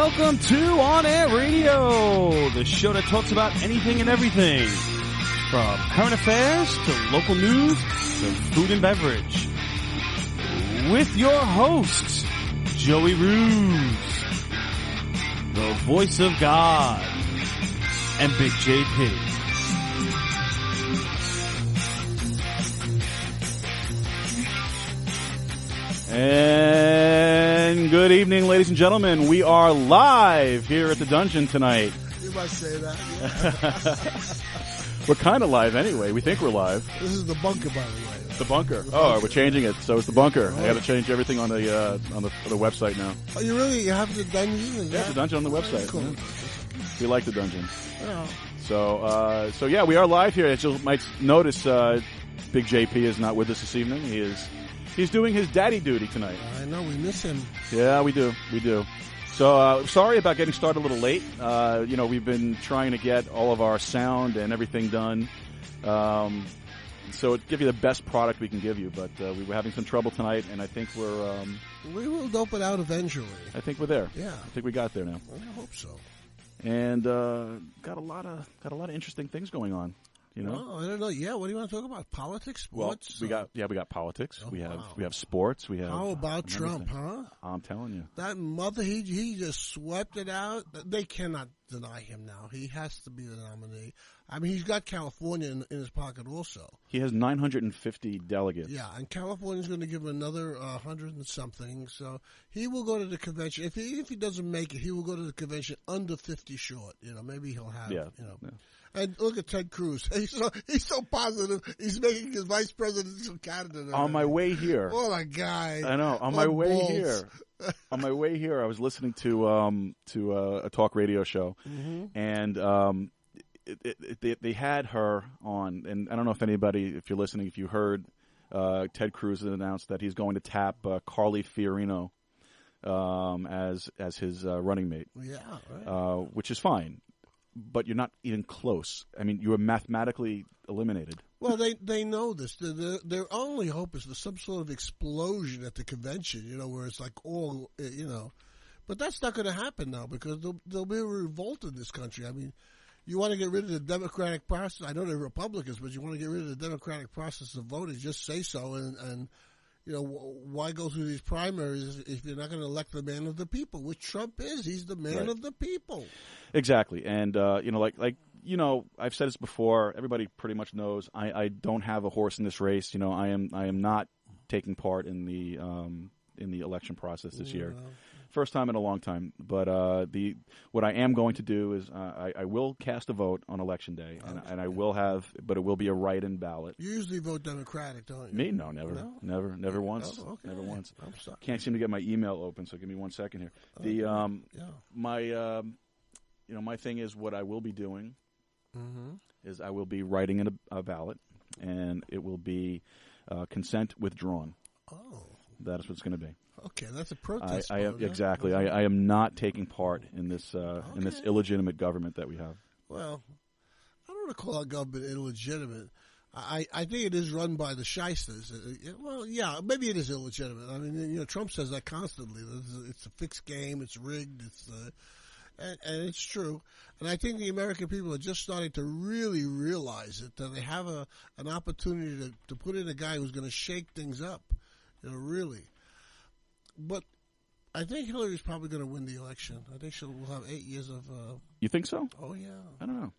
Welcome to On Air Radio, the show that talks about anything and everything, from current affairs to local news to food and beverage. With your hosts, Joey Rooz, the voice of God, and Big JP. And good evening, ladies and gentlemen. We are live here at the dungeon tonight. You must say that. Yeah. We're kind of live anyway. We think we're live. This is the bunker, by the way. The bunker. Oh, we're changing it. So it's the bunker. I got to change everything on the website now. Oh, you have the dungeon? Yeah, the dungeon on the website. Cool. Yeah. We like the dungeon. Yeah. So yeah, we are live here. As you might notice, Big JP is not with us this evening. He's doing his daddy duty tonight. I know, we miss him. Yeah, we do. So, sorry about getting started a little late. We've been trying to get all of our sound and everything done. So to give you the best product we can give you, but we were having some trouble tonight, and I think we will dope it out eventually. I think we're there. Yeah. I think we got there now. I hope so. And got a lot of interesting things going on. You know? Oh, I don't know. Yeah, what do you want to talk about? Politics, sports? Well, we got politics. Oh, we wow. have sports. We have. How about Trump, huh? I'm telling you. That mother, he just swept it out. They cannot deny him now. He has to be the nominee. I mean, he's got California in his pocket also. He has 950 delegates. Yeah, and California's going to give him another 100 and something. So he will go to the convention. If he doesn't make it, he will go to the convention under 50 short. You know, maybe he'll have. Yeah. And look at Ted Cruz. He's so positive. He's making his vice presidential candidate. On my way here. What a guy. I know. On my way here, I was listening to a talk radio show, and they had her on. And I don't know if you're listening, if you heard, Ted Cruz announced that he's going to tap Carly Fiorina as his running mate. Yeah, right. Which is fine. But you're not even close. I mean, you were mathematically eliminated. Well, they know this. Their only hope is for some sort of explosion at the convention, where it's like all, But that's not going to happen now because there'll be a revolt in this country. I mean, you want to get rid of the democratic process. I know they're Republicans, but you want to get rid of the democratic process of voting. Just say so and why go through these primaries if you're not going to elect the man of the people, which Trump is? He's the man of the people. Exactly. And, I've said this before. Everybody pretty much knows I don't have a horse in this race. I am not taking part in the election process this year. First time in a long time. But what I am going to do is I will cast a vote on Election Day, and I will but it will be a write-in ballot. You usually vote Democratic, don't you? Me? No, never. No? Never once. Oh, okay. Never once. I'm sorry. Can't seem to get my email open, so give me 1 second here. My thing is what I will be doing is I will be writing in a ballot, and it will be consent withdrawn. Oh. That is what it's going to be. Okay, that's a protest. Exactly. I am not taking part in this illegitimate government that we have. Well, I don't want to call our government illegitimate. I think it is run by the shysters. Well, yeah, maybe it is illegitimate. I mean, Trump says that constantly. It's a fixed game. It's rigged. And it's true. And I think the American people are just starting to really realize it, that they have an opportunity to put in a guy who's going to shake things up, really. But I think Hillary's probably going to win the election. I think we'll have 8 years of... You think so? Oh, yeah. I don't know.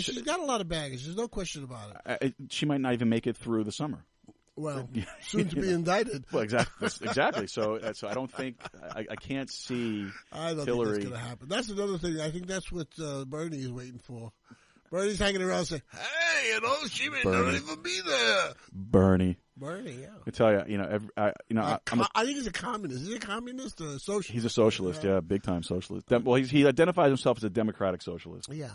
She's got a lot of baggage. There's no question about it. She might not even make it through the summer. Well, soon to be indicted. Well, exactly. So I don't think I can't see I don't Hillary. think that's going to happen. That's another thing. I think that's what Bernie is waiting for. Bernie's hanging around saying, "Hey, she may not even be there." Bernie, yeah. I tell you, I think he's a communist. Is he a communist or a socialist? He's a socialist, yeah, big time socialist. He identifies himself as a democratic socialist. Yeah.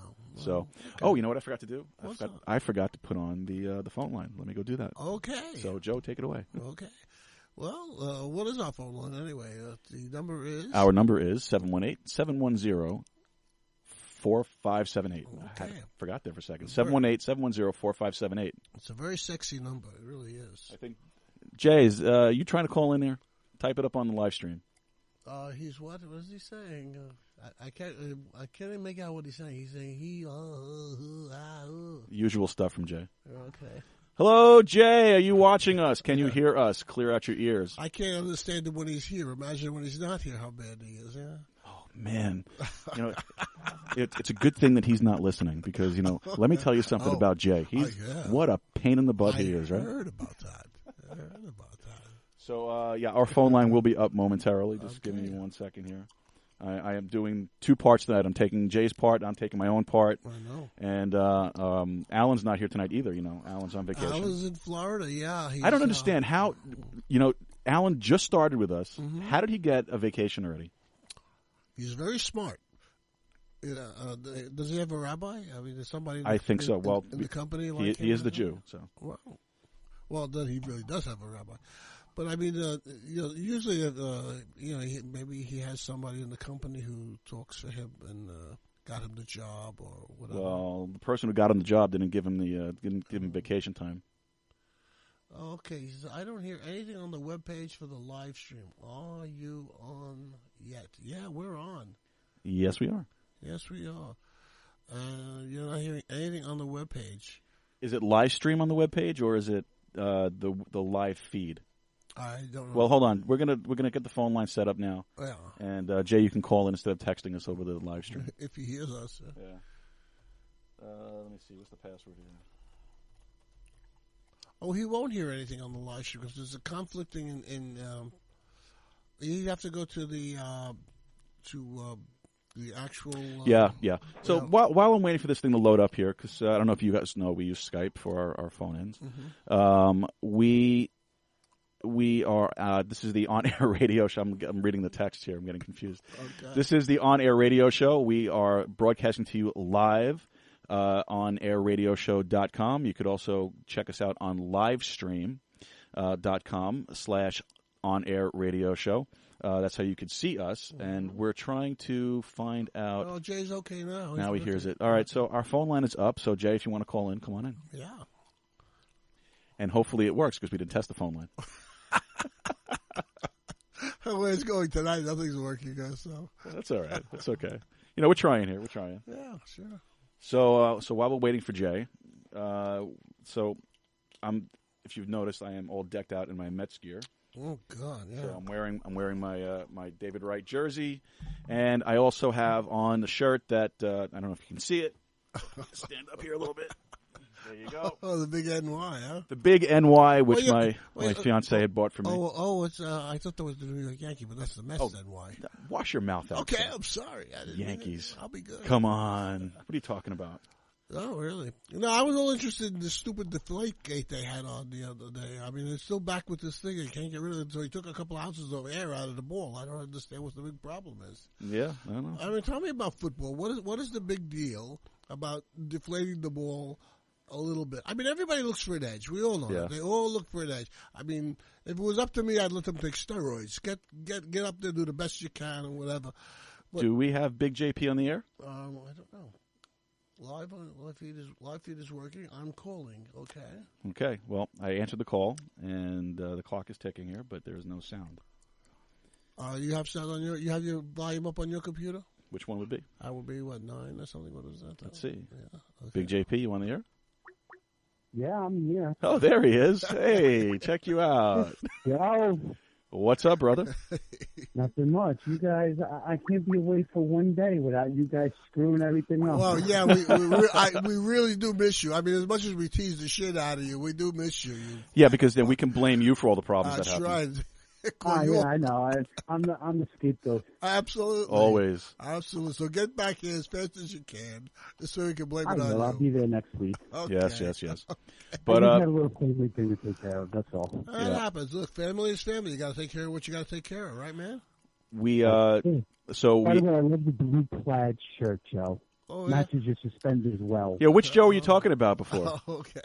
Well, you know what I forgot to do? I forgot to put on the phone line. Let me go do that. Okay. So Joe, take it away. Okay. Well, what is our phone line anyway? The number is? Our number is 718-710-4578. Okay. I forgot there for a second. 718-710-4578. It's a very sexy number. It really is. I think, Jay, you trying to call in there? Type it up on the live stream. He's what? What is he saying? I can't even make out what he's saying. He's saying Usual stuff from Jay. Okay. Hello, Jay. Are you watching us? Can you hear us? Clear out your ears. I can't understand him when he's here. Imagine when he's not here, how bad he is. Yeah. Oh man, it's a good thing that he's not listening because let me tell you something about Jay. He's what a pain in the butt he is, right? I heard about that. So our phone line will be up momentarily. Just give me 1 second here. I am doing two parts tonight. I'm taking Jay's part. I'm taking my own part. I know. And Alan's not here tonight either. Alan's on vacation. Alan's in Florida. Yeah. I don't understand how. Alan just started with us. Mm-hmm. How did he get a vacation already? He's very smart. Does he have a rabbi? I mean, is somebody? I think so. Well, in the company, he is the Jew. So. Well, then he really does have a rabbi. But I mean, usually, maybe he has somebody in the company who talks for him and got him the job or whatever. Well, the person who got him the job didn't give him vacation time. Okay, so I don't hear anything on the webpage for the live stream. Are you on yet? Yeah, we're on. Yes, we are. Yes, we are. You're not hearing anything on the webpage. Is it live stream on the webpage or is it the live feed? I don't know. Well, hold on. We're gonna get the phone line set up now. Yeah. And Jay, you can call in instead of texting us over the live stream. If he hears us. Yeah. Let me see. What's the password here? Oh, he won't hear anything on the live stream because there's a conflicting in you have to go to the actual. Yeah. So while I'm waiting for this thing to load up here, because I don't know if you guys know, we use Skype for our phone ins. Mm-hmm. We are. This is the on-air radio show. I'm reading the text here. I'm getting confused. Okay. This is the on-air radio show. We are broadcasting to you live on airradioshow.com. You could also check us out on livestream.com/on-air-radio-show. That's how you could see us, and we're trying to find out. Oh, Jay's okay now. Now he hears it. All right, so our phone line is up. So, Jay, if you want to call in, come on in. Yeah. And hopefully it works because we didn't test the phone line. The way it's going tonight, nothing's working, so. That's all right. That's okay. We're trying here. We're trying. Yeah, sure. So while we're waiting for Jay, if you've noticed, I am all decked out in my Mets gear. Oh God! Yeah. So I'm wearing my David Wright jersey, and I also have on the shirt that I don't know if you can see it. Stand up here a little bit. There you go. Oh, the big NY, huh? The big NY, which my fiance had bought for me. It's I thought that was the New York Yankee, but that's the Mets NY. Wash your mouth out. Okay, I'm sorry. Yankees. I'll be good. Come on. What are you talking about? Oh, really? No, I was all interested in the stupid deflate gate they had on the other day. I mean, it's still back with this thing. They can't get rid of it. So he took a couple ounces of air out of the ball. I don't understand what the big problem is. Yeah, I don't know. I mean, tell me about football. What is the big deal about deflating the ball a little bit? I mean, everybody looks for an edge. We all know that. They all look for an edge. I mean, if it was up to me, I'd let them take steroids. Get up there, do the best you can, or whatever. But, do we have Big JP on the air? I don't know. Live feed is working. I'm calling. Okay. Well, I answered the call, and the clock is ticking here, but there is no sound. You have sound on you have your volume up on your computer? Which one would be? I would be 9 or something. What is that? Let's see. Yeah. Okay. Big JP, you on the air? Yeah, I'm here. Oh, there he is. Hey, check you out. Yo. What's up, brother? Nothing much. You guys, I can't be away for one day without you guys screwing everything up. Well, yeah, we really do miss you. I mean, as much as we tease the shit out of you, we do miss you. Yeah, because then we can blame you for all the problems that happen. That's right. Yeah, I know. I'm the scapegoat. Absolutely. Always. Absolutely. So get back here as fast as you can, so we can blame it on you. I'll be there next week. Okay. Yes. Okay. But I just had a little family thing to take care of. That's all. That happens. Look, family is family. You got to take care of what you got to take care of, right, man? By the way, I love the blue plaid shirt, Joe. Oh, yeah? Matches your suspenders well. Yeah, which Joe were you talking about before? Oh, okay.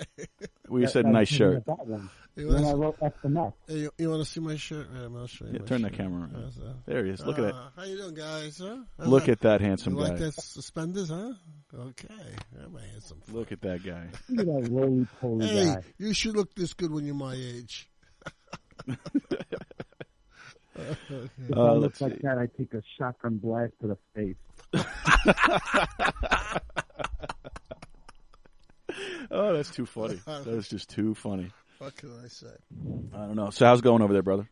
You said nice shirt. That one. When I wrote F the Mets. You want to see my shirt? I'll show you. Yeah, turn that camera around. There he is. Look at that. How you doing, guys? Huh? Look at that handsome you guy. like that suspenders, huh? Okay. I'm a handsome. Look at that guy. Look at that roly-poly guy. You should look this good when you're my age. If I look like that, I take a shotgun blast to the face. Oh, that's too funny. That is just too funny. What can I say? I don't know. So how's it going over there, brother?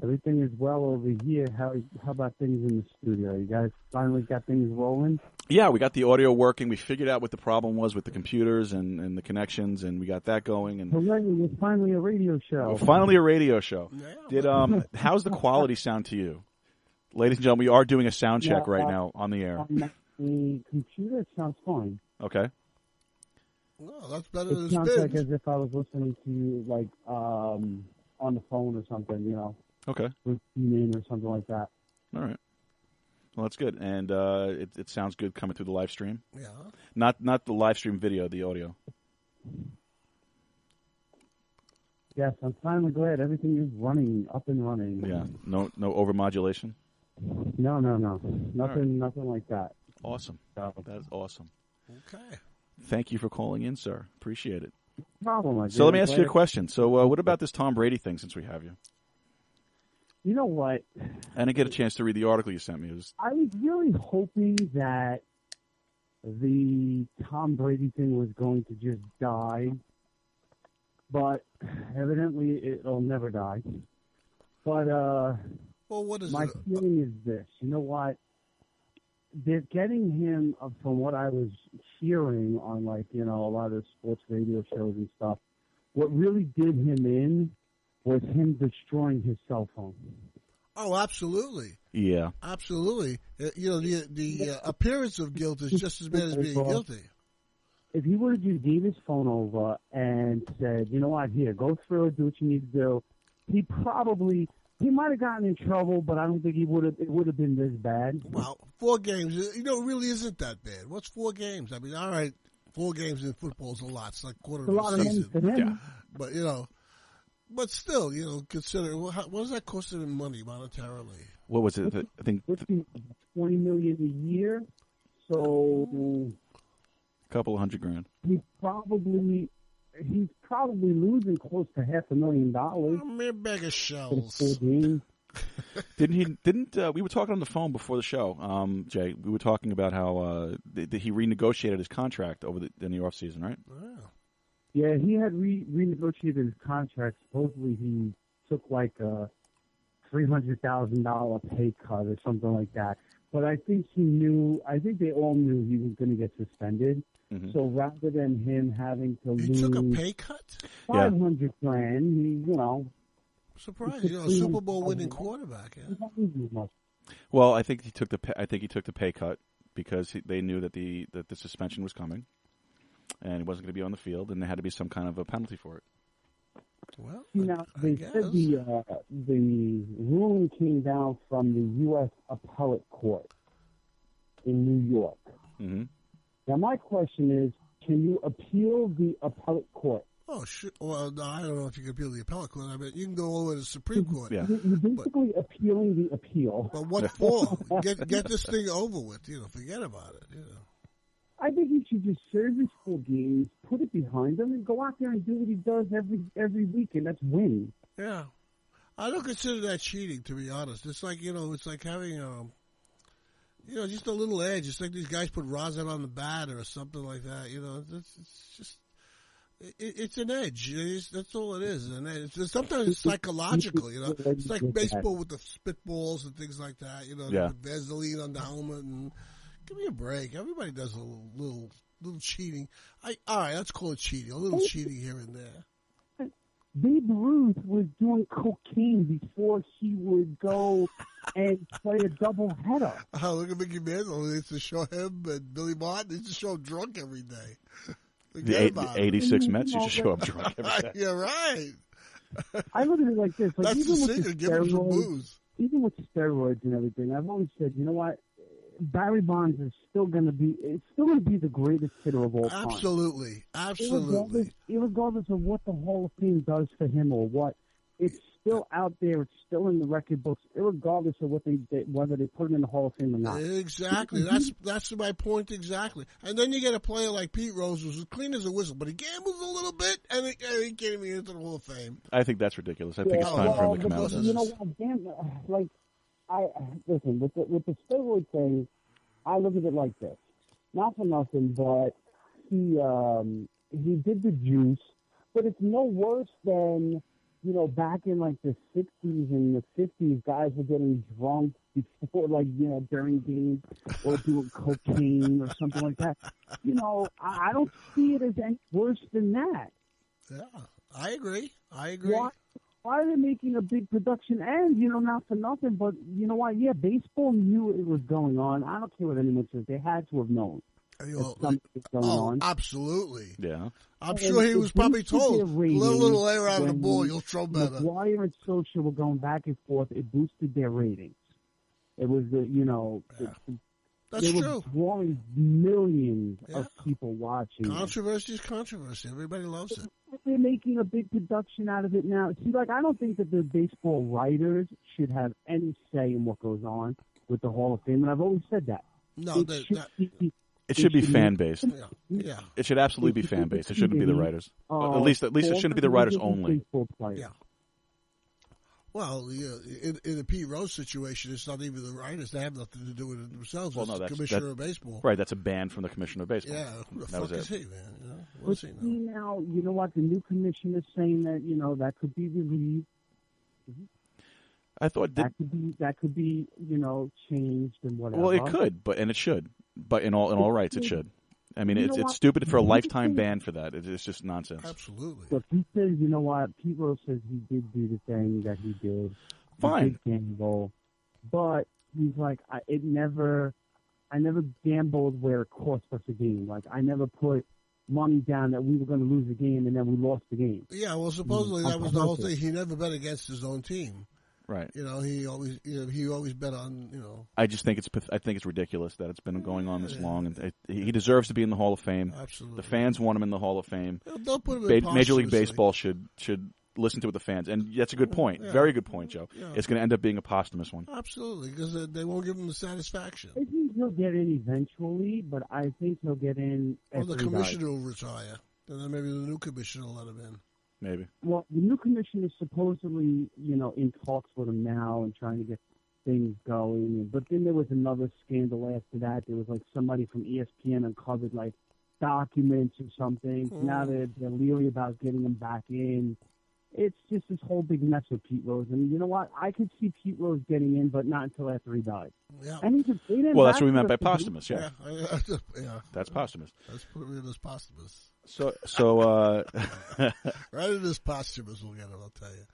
Everything is well over here. How about things in the studio? You guys finally got things rolling? Yeah, we got the audio working. We figured out what the problem was with the computers and the connections, and we got that going. And Hooray, it's finally a radio show. finally a radio show. Yeah. How's the quality sound to you? Ladies and gentlemen, we are doing a sound check right now on the air. On the computer, it sounds fine. Okay. No, that's better It than sounds spins. like as if I was listening to you, like, on the phone or something, you know, Okay. with in or something like that. All right. Well, that's good, and it sounds good coming through the live stream. Yeah. Not the live stream video, the audio. Yes, I'm finally glad everything is running, up and running. Yeah. No overmodulation. No. Nothing like that. Awesome. So, That is awesome. Okay. Thank you for calling in, sir. Appreciate it. problem. So let me ask you a question. So what about this Tom Brady thing? Since we have you, You know what? I didn't get a chance to read the article you sent me. It was I was really hoping that the Tom Brady thing was going to just die, but evidently it'll never die. But Well, what is my it? feeling is this. You know what? They're getting him, from what I was hearing on, like, you know, a lot of sports radio shows and stuff, what really did him in was him destroying his cell phone. Oh, absolutely. yeah. Absolutely. You know, the appearance of guilt is just as bad as being guilty. If he would have just gave his phone over and said, you know what, here, go through it, do what you need to do, he might have gotten in trouble, but I don't think it would have been this bad. Well, 4 games, you know, it really isn't that bad. What's 4 games? I mean, all right, 4 games in football is a lot. It's like a quarter It's a lot of of a money season. for him. Yeah. But, you know, but still, you know, consider, what does that cost him in money monetarily? What was it? I think Let's see, $20 million a year. So a couple of $100,000. he's probably losing close to $500,000 Mere bag of for the shells. full game. Didn't we were talking on the phone before the show, Jay? We were talking about how he renegotiated his contract in the off season, right? Yeah, he had renegotiated his contract. Supposedly he took like a $300,000 pay cut or something like that. But I think they all knew he was going to get suspended. Mm-hmm. So rather than him having to He lose took a pay cut? $500,000, he, you know. Surprised, you know, a Super Bowl winning quarterback. Yeah. He's not losing much. Well, I think he took the pay cut because they knew that the suspension was coming, and he wasn't going to be on the field, and there had to be some kind of a penalty for it. Well, Now, I they guess. said the ruling came down from the U.S. Appellate Court in New York. Mm-hmm. Now, my question is, can you appeal the appellate court? Oh, shit. Well, no, I don't know if you can appeal the appellate court. I mean, you can go all the way to the Supreme Court. Yeah. You're basically appealing the appeal. But what for? Get this thing over with. You know, forget about it. You know. I think he should just serve his 4 games, put it behind him, and go out there and do what he does every week, and that's win. Yeah. I don't consider that cheating, to be honest. It's like, you know, it's like having, you know, just a little edge. It's like these guys put rosin on the bat or something like that. You know, it's just, it's an edge. That's all it is. An edge. Sometimes it's psychological, you know. It's like baseball with the spitballs and things like that. You know, Yeah. with Vaseline on the helmet. And give me a break. Everybody does a little cheating. All right, let's call it cheating. A little cheating here and there. Babe Ruth was doing cocaine before he would go and play a doubleheader. Oh, look at Mickey Mantle. They used to show him and Billy Martin. They used to show him drunk every day. The 86 Mets used to show up drunk every day. You're right. I look at it like this. Like, That's the even with secret. Give him some booze. even with steroids and everything, I've always said, you know what? Barry Bonds is still going to be the greatest hitter of all time. Absolutely. Absolutely. Irregardless of what the Hall of Fame does for him or what, it's still out there. It's still in the record books, regardless of whether they put him in the Hall of Fame or not. Exactly. That's my point exactly. And then you get a player like Pete Rose, who's as clean as a whistle, but he gambles a little bit, and he can't even get into the Hall of Fame. I think that's ridiculous. I think it's time for him to come out. You know what? Listen, with the steroid thing, I look at it like this. Not for nothing, but he did the juice, but it's no worse than, back in like the 60s and the 50s, guys were getting drunk before, during games or doing cocaine or something like that. I don't see it as any worse than that. Yeah, I agree. Why are they making a big production? And, not for nothing, but you know what? Yeah, baseball knew it was going on. I don't care what anyone says. They had to have known. Something was going on. Absolutely. Yeah. I'm sure he was probably told, little air out of the ball, you'll throw better. McGuire and Socha were going back and forth. It boosted their ratings. It was, That's they true. were drawing millions of people watching. Controversy is controversy. Everybody loves it. They're making a big production out of it now. See, I don't think that the baseball writers should have any say in what goes on with the Hall of Fame, and I've always said that. No, it should be fan-based. Yeah. It should absolutely be fan-based. It shouldn't be the writers. At least it shouldn't be the writers only. Yeah. Well, in the Pete Rose situation, it's not even the writers. They have nothing to do with it themselves. Well, it's the commissioner of baseball. Right, that's a ban from the commissioner of baseball. Yeah, who the fuck is he, man? But see now, you know what? The new commissioner is saying that, that could be relieved. I thought that could be changed and whatever. Well, it could, and it should. But in all rights, it should. I mean, it's stupid for a lifetime ban for that. It's just nonsense. Absolutely. Look, he says, you know what? Pete Rose says he did do the thing that he did. Fine. He did gamble, but he's like, I never gambled where it cost us a game. Like, I never put money down that we were going to lose the game and then we lost the game. Yeah, well, supposedly that was the whole thing. He never bet against his own team. Right. He always bet on, I just think it's ridiculous that it's been going on this long, and he deserves to be in the Hall of Fame. Absolutely. The fans want him in the Hall of Fame. They'll put him in Major League Baseball should listen to what the fans, and that's a good point. Yeah. Very good point, Joe. Yeah. It's going to end up being a posthumous one. Absolutely, because they won't give him the satisfaction. I think he'll get in eventually, but I think he'll get in. Well, the commissioner will retire, and then maybe the new commissioner will let him in. Maybe. Well, the new commissioner is supposedly, in talks with him now and trying to get things going. But then there was another scandal after that. There was somebody from ESPN uncovered documents or something. So now they're leery about getting him back in. It's just this whole big mess with Pete Rose. And you know what? I could see Pete Rose getting in, but not until after he died. Yeah. And he's well, that's what we meant by posthumous. Yeah. Yeah. That's posthumous. Let's put it as posthumous. So right in this posthumous, we'll get it. I'll tell you.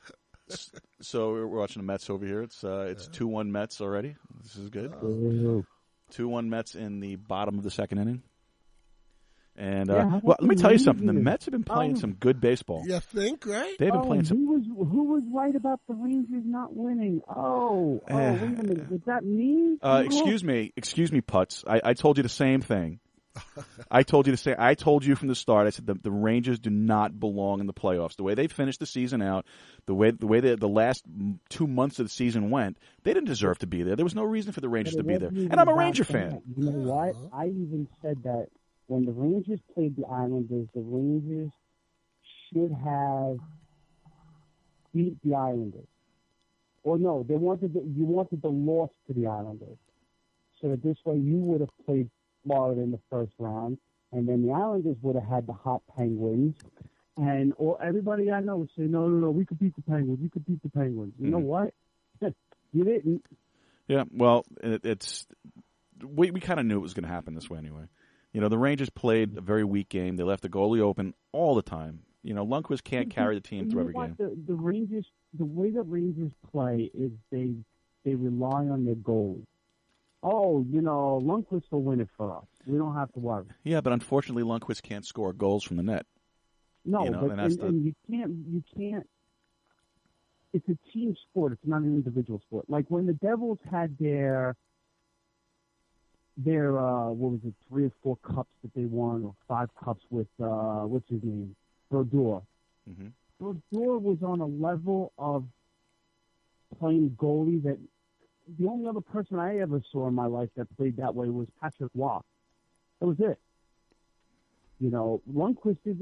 So we're watching the Mets over here. It's 2-1 Mets already. This is good. 2-1 Mets in the bottom of the second inning. And let me tell you something. The Mets have been playing some good baseball. You think, right? They've been playing some. Who was right about the Rangers not winning? Wait a minute. Was that me? Excuse me, Putz. I told you the same thing. I told you from the start. I said the Rangers do not belong in the playoffs. The way they finished the season out, the way the last 2 months of the season went, they didn't deserve to be there. There was no reason for the Rangers to be there. And I'm a Ranger fan. You know what? I even said that when the Rangers played the Islanders, the Rangers should have beat the Islanders. Or no, you wanted the loss to the Islanders, so that this way you would have played Florida in the first round, and then the Islanders would have had the hot Penguins, and everybody I know would say, no, we could beat the Penguins. You could beat the Penguins. You know what? You didn't. Yeah, well, we kind of knew it was going to happen this way anyway. The Rangers played a very weak game. They left the goalie open all the time. Lundqvist can't carry the team through every game. The Rangers, the way the Rangers play is they rely on their goals. Lundqvist will win it for us. We don't have to worry. Yeah, but unfortunately, Lundqvist can't score goals from the net. No, and you can't. It's a team sport. It's not an individual sport. Like when the Devils had their what was it, 3 or 4 cups that they won, or 5 cups with what's his name, Brodeur. Mm-hmm. Brodeur was on a level of playing goalie that the only other person I ever saw in my life that played that way was Patrick Waugh. That was it. You know, Lundqvist is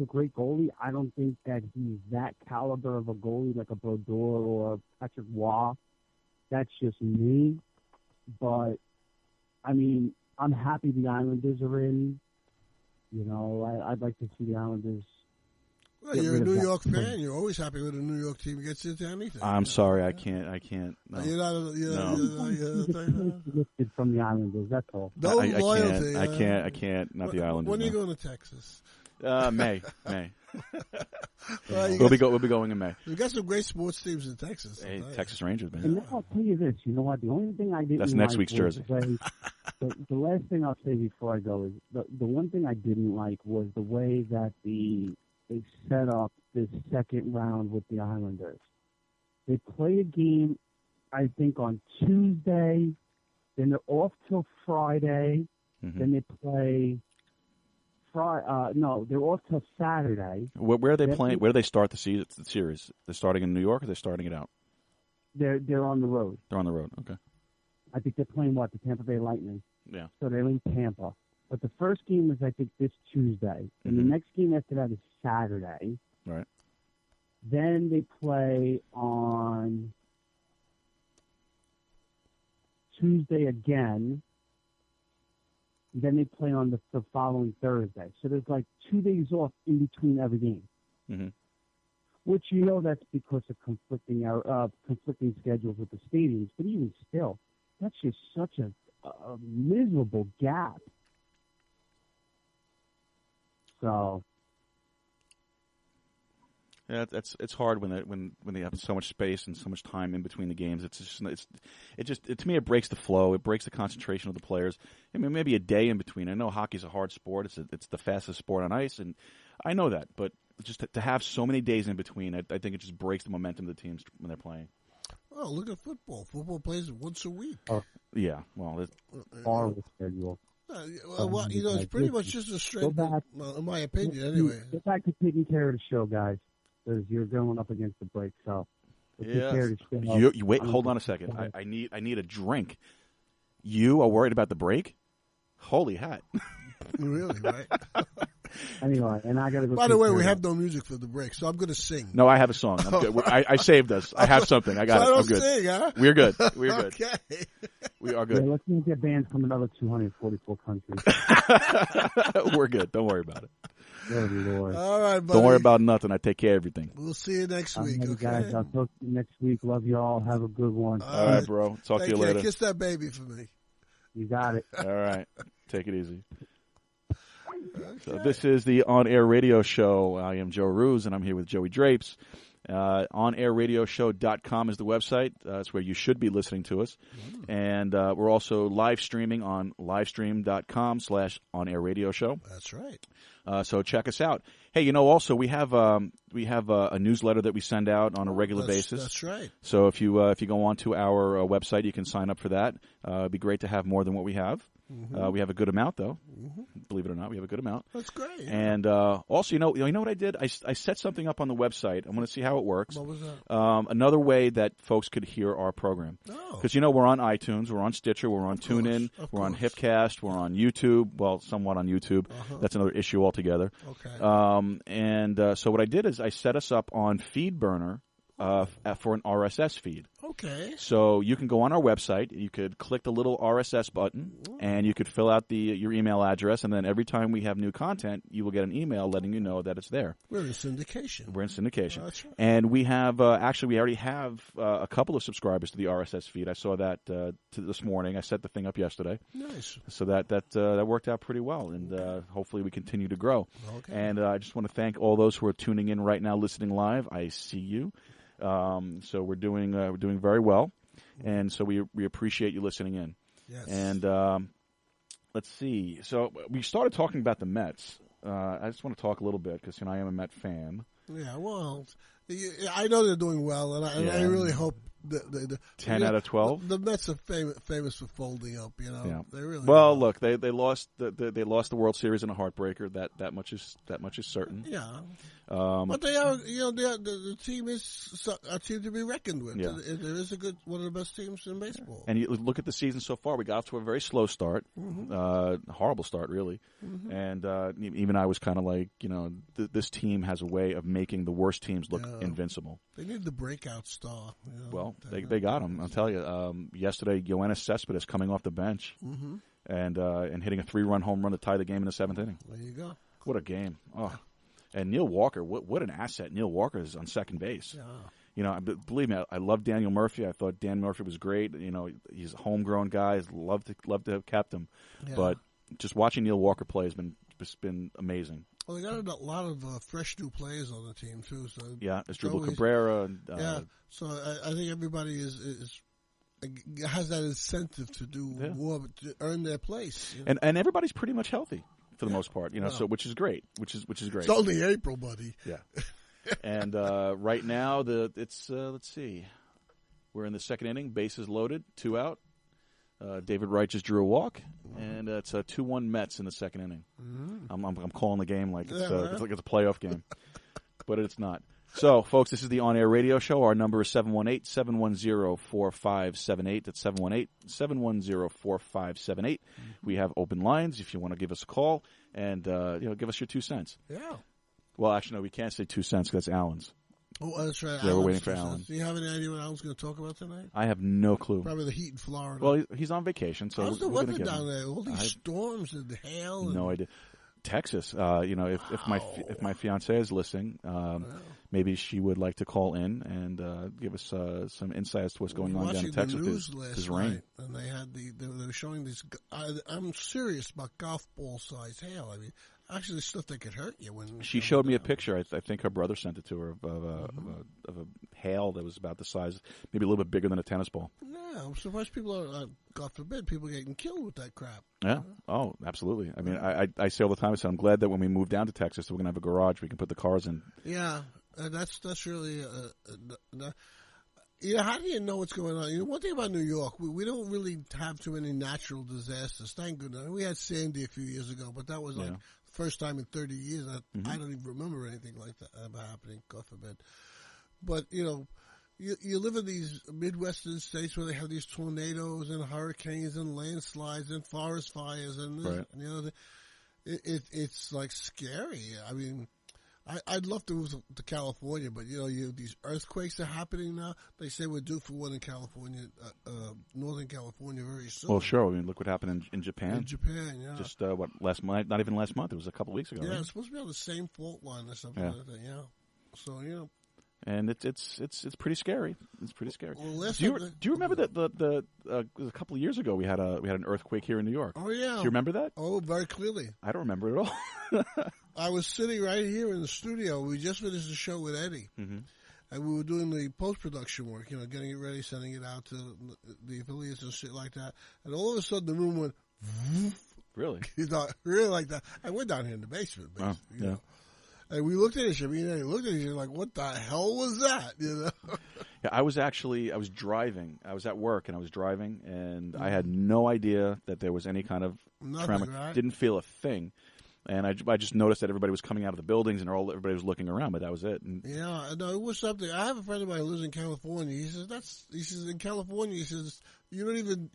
a great goalie. I don't think that he's that caliber of a goalie like a Brodeur or Patrick Waugh. That's just me. But, I mean, I'm happy the Islanders are in. You know, I'd like to see the Islanders. Well, you're a New York fan. You're always happy when a New York team gets into anything. I'm sorry, I can't. No. You're not. You're lifted from the Islanders. That's all. No loyalty. I can't. Not the Islanders. When are you going to Texas? May. Well, we'll be going in May. We've got some great sports teams in Texas. Hey, Texas Rangers, man. And now I'll tell you this. You know what? The only thing I didn't That's next like week's jersey. The last thing I'll say before I go is the one thing I didn't like was the way that they set up this second round with the Islanders. They play a game, I think, on Tuesday. Then they're off till Friday. Mm-hmm. Then they play they're off till Saturday. Where are they playing? Where do they start the series? They're starting in New York, or they're starting it out? They're on the road. They're on the road. Okay. I think they're playing the Tampa Bay Lightning. Yeah. So they're in Tampa. But the first game is, I think, this Tuesday. And the Mm-hmm. next game after that is Saturday. Right. Then they play on Tuesday again. Then they play on the following Thursday. So there's like 2 days off in between every game. Mm-hmm. Which, you know, that's because of conflicting schedules with the stadiums. But even still, that's just such a miserable gap. So, yeah, it's hard when they have so much space and so much time in between the games. To me it breaks the flow. It breaks the concentration of the players. I mean, maybe a day in between. I know hockey's a hard sport. It's the fastest sport on ice, and I know that. But just to have so many days in between, I think it just breaks the momentum of the teams when they're playing. Oh, look at football. Football plays once a week. Yeah, well, horrible schedule. Well, you know, it's pretty much just a straight. In my opinion, anyway. Get back to taking care of the show, guys, because you're going up against the break. So, take care of the show. You wait. Hold on a second. I need a drink. You are worried about the break? Holy hat! Really, right? Anyway, and I got to go. By the way, we have no music for the break, so I'm going to sing. No, I have a song. I'm good. I saved us. I have something. I got so it. I don't I'm good. sing, huh? We're good. We're good. Okay. We are good. Yeah, let's not get banned from another 244 countries. We're good. Don't worry about it. Good Lord. All right, buddy. Don't worry about nothing. I take care of everything. We'll see you next week, okay? Guys, I'll talk to you next week. Love you all. Have a good one. All right, bro. Talk to you later. Kiss that baby for me. You got it. All right. Take it easy. Okay. So this is the On-Air Radio Show. I am Joe Rooz, and I'm here with Joey Drapes. OnAirRadioshow.com is the website. That's where you should be listening to us. And we're also live streaming on livestream.com/OnAirRadioShow. That's right. So check us out. Hey, you know, also we have a newsletter that we send out on a regular basis. That's right. So if you go onto our website, you can sign up for that. It'd be great to have more than what we have. Mm-hmm. We have a good amount, though. Mm-hmm. Believe it or not, we have a good amount. That's great. Yeah. And also, you know what I did? I set something up on the website. I'm going to see how it works. What was that? Another way that folks could hear our program. Because, we're on iTunes, we're on Stitcher, we're on TuneIn, we're on Hipcast, we're on YouTube. Well, somewhat on YouTube. That's another issue altogether. Okay. So what I did is I set us up on FeedBurner for an RSS feed. Okay. So you can go on our website. You could click the little RSS button, and you could fill out your email address, and then every time we have new content, you will get an email letting you know that it's there. We're in syndication. That's right. And we have we already have a couple of subscribers to the RSS feed. I saw that this morning. I set the thing up yesterday. Nice. So that worked out pretty well, and hopefully we continue to grow. Okay. And I just want to thank all those who are tuning in right now, listening live. I see you. So we're doing very well, and so we appreciate you listening in. Yes. And let's see. So we started talking about the Mets. I just want to talk a little bit because I am a Met fan. Yeah. Well, I know they're doing well, and I really hope the 10 out of 12. The Mets are famous for folding up. Yeah. They really. Well, look, they lost they lost the World Series in a heartbreaker. That much is certain. Yeah. But they are, the team is a team to be reckoned with. Yeah. There is one of the best teams in baseball. And you look at the season so far. We got off to a very slow start, horrible start, really. And even I was kind of like, this team has a way of making the worst teams look invincible. They need the breakout star. Well, they got him. I'll tell you. Yesterday, Yoenis Cespedes coming off the bench and hitting a 3-run home run to tie the game in the 7th inning. There you go. What a game! Oh. And Neil Walker, what an asset Neil Walker is on second base. Yeah. Believe me, I love Daniel Murphy. I thought Dan Murphy was great. He's a homegrown guy. Love to have kept him. Yeah. But just watching Neil Walker play has been amazing. Well, they got a lot of fresh new players on the team too. So yeah, it's Dribble Cabrera. And, so I think everybody has that incentive to do more to earn their place. And everybody's pretty much healthy for the most part. So which is great. Which is great. It's only April, buddy. Yeah. And right now it's let's see, we're in the 2nd inning. Bases loaded, 2 out. David Wright just drew a walk, and it's a 2-1 Mets in the 2nd inning. I'm calling the game like it's a playoff game, but it's not. So, folks, this is the On-Air Radio Show. Our number is 718-710-4578. That's 718-710-4578. We have open lines if you want to give us a call and give us your 2 cents. Yeah. Well, actually, no, we can't say 2 cents because that's Alan's. Oh, that's right. Yeah, we're waiting for Alan. Do you have any idea what Alan's going to talk about tonight? I have no clue. Probably the heat in Florida. Well, he's on vacation, so how's the we're weather down there? All these storms and hail. No idea. Texas. If my fiance is listening, maybe she would like to call in and give us some insight as to what's going on down in Texas. This rain. And they were showing these. I'm serious about golf ball size hail. I mean, actually, stuff that could hurt you. When she showed me a picture. I think her brother sent it to her of a hail that was about the size, maybe a little bit bigger than a tennis ball. Yeah, I'm surprised people are. God forbid, people getting killed with that crap. Yeah. Oh, absolutely. I mean, I say all the time. I said I'm glad that when we move down to Texas, we're going to have a garage we can put the cars in. Yeah, that's really. How do you know what's going on? One thing about New York, we don't really have too many natural disasters. Thank goodness. We had Sandy a few years ago, but that was like the first time in 30 years. I don't even remember anything like that ever happening, God forbid. But, you live in these Midwestern states where they have these tornadoes and hurricanes and landslides and forest fires. And, it's like scary. I mean, I'd love to move to California, but these earthquakes are happening now. They say we're due for one in California, Northern California, very soon. Well, sure. I mean, look what happened in Japan. In Japan, yeah. Just last month? Not even last month. It was a couple weeks ago. Yeah, right? it's supposed to be on the same fault line or something like that. Yeah. So and it's pretty scary. It's pretty scary. Well, do you remember that a couple of years ago we had an earthquake here in New York? Oh yeah. Do you remember that? Oh, very clearly. I don't remember it at all. I was sitting right here in the studio. We just finished the show with Eddie, and we were doing the post-production work. Getting it ready, sending it out to the affiliates and shit like that. And all of a sudden, the room went. Really? Really like that. I went down here in the basement, basically. You know? And we looked at each other, and looked at each other like, what the hell was that? Yeah, I was driving. I was at work, and I was driving, and I had no idea that there was any kind of tremor. Right? Didn't feel a thing. And I just noticed that everybody was coming out of the buildings, and everybody was looking around, but that was it. And yeah, no, it was something. I have a friend of mine who lives in California. He says in California, he says, you don't even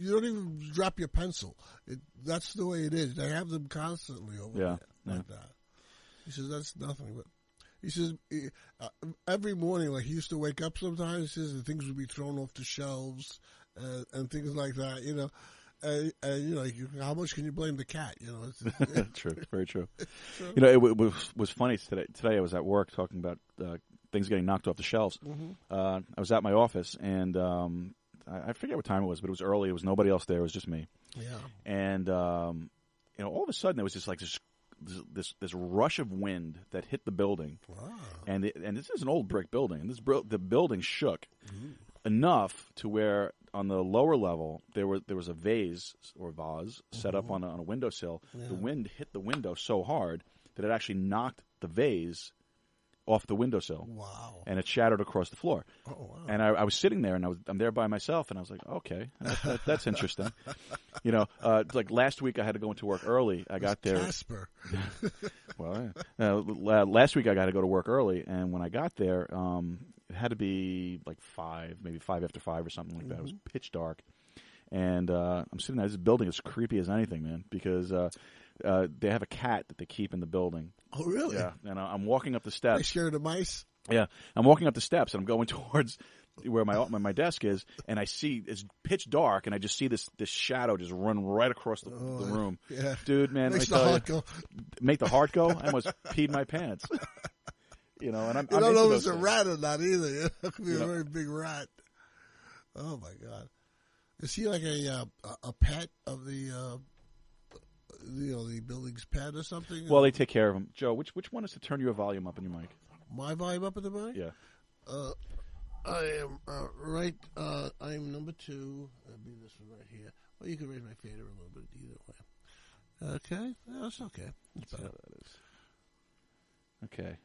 drop your pencil. That's the way it is. They have them constantly over there like that. He says, that's nothing. But he says, every morning, like he used to wake up sometimes, he says, and things would be thrown off the shelves and things like that, And how much can you blame the cat? True, very true. It was funny today. Today I was at work talking about things getting knocked off the shelves. I was at my office, and I forget what time it was, but it was early. It was nobody else there. It was just me. Yeah. And all of a sudden there was just like this rush of wind that hit the building. Wow. And this is an old brick building, and the building shook enough to where on the lower level there was a vase set up on a windowsill. Yeah. The wind hit the window so hard that it actually knocked the vase off the windowsill. Wow. And it shattered across the floor. Oh, wow. And I was sitting there, and I'm there by myself, and I was like, okay, that's interesting. Like last week I had to go into work early. I got there. Casper. Well, last week I got to go to work early, and when I got there, it had to be like 5, maybe 5 after 5 or something like that. It was pitch dark. And I'm sitting there. This building is creepy as anything, man, because they have a cat that they keep in the building. Oh, really? Yeah. And I'm walking up the steps. They share the mice? Yeah. I'm walking up the steps, and I'm going towards where my desk is, and I see it's pitch dark, and I just see this shadow just run right across the room. Yeah. Dude, man, Makes the heart go. Make the heart go? I almost peed my pants. And I'm you don't know if it's a things. rat or not either. It could be a very big rat. Oh, my God. Is he like a pet of the building's pet or something? Well, they take care of him. Joe, which one is to turn your volume up in your mic? My volume up in the mic? Yeah. I am right. I am number 2. That'll be this one right here. Well, you can raise my fader a little bit either way. Okay, that's okay. That's how that is. Okay.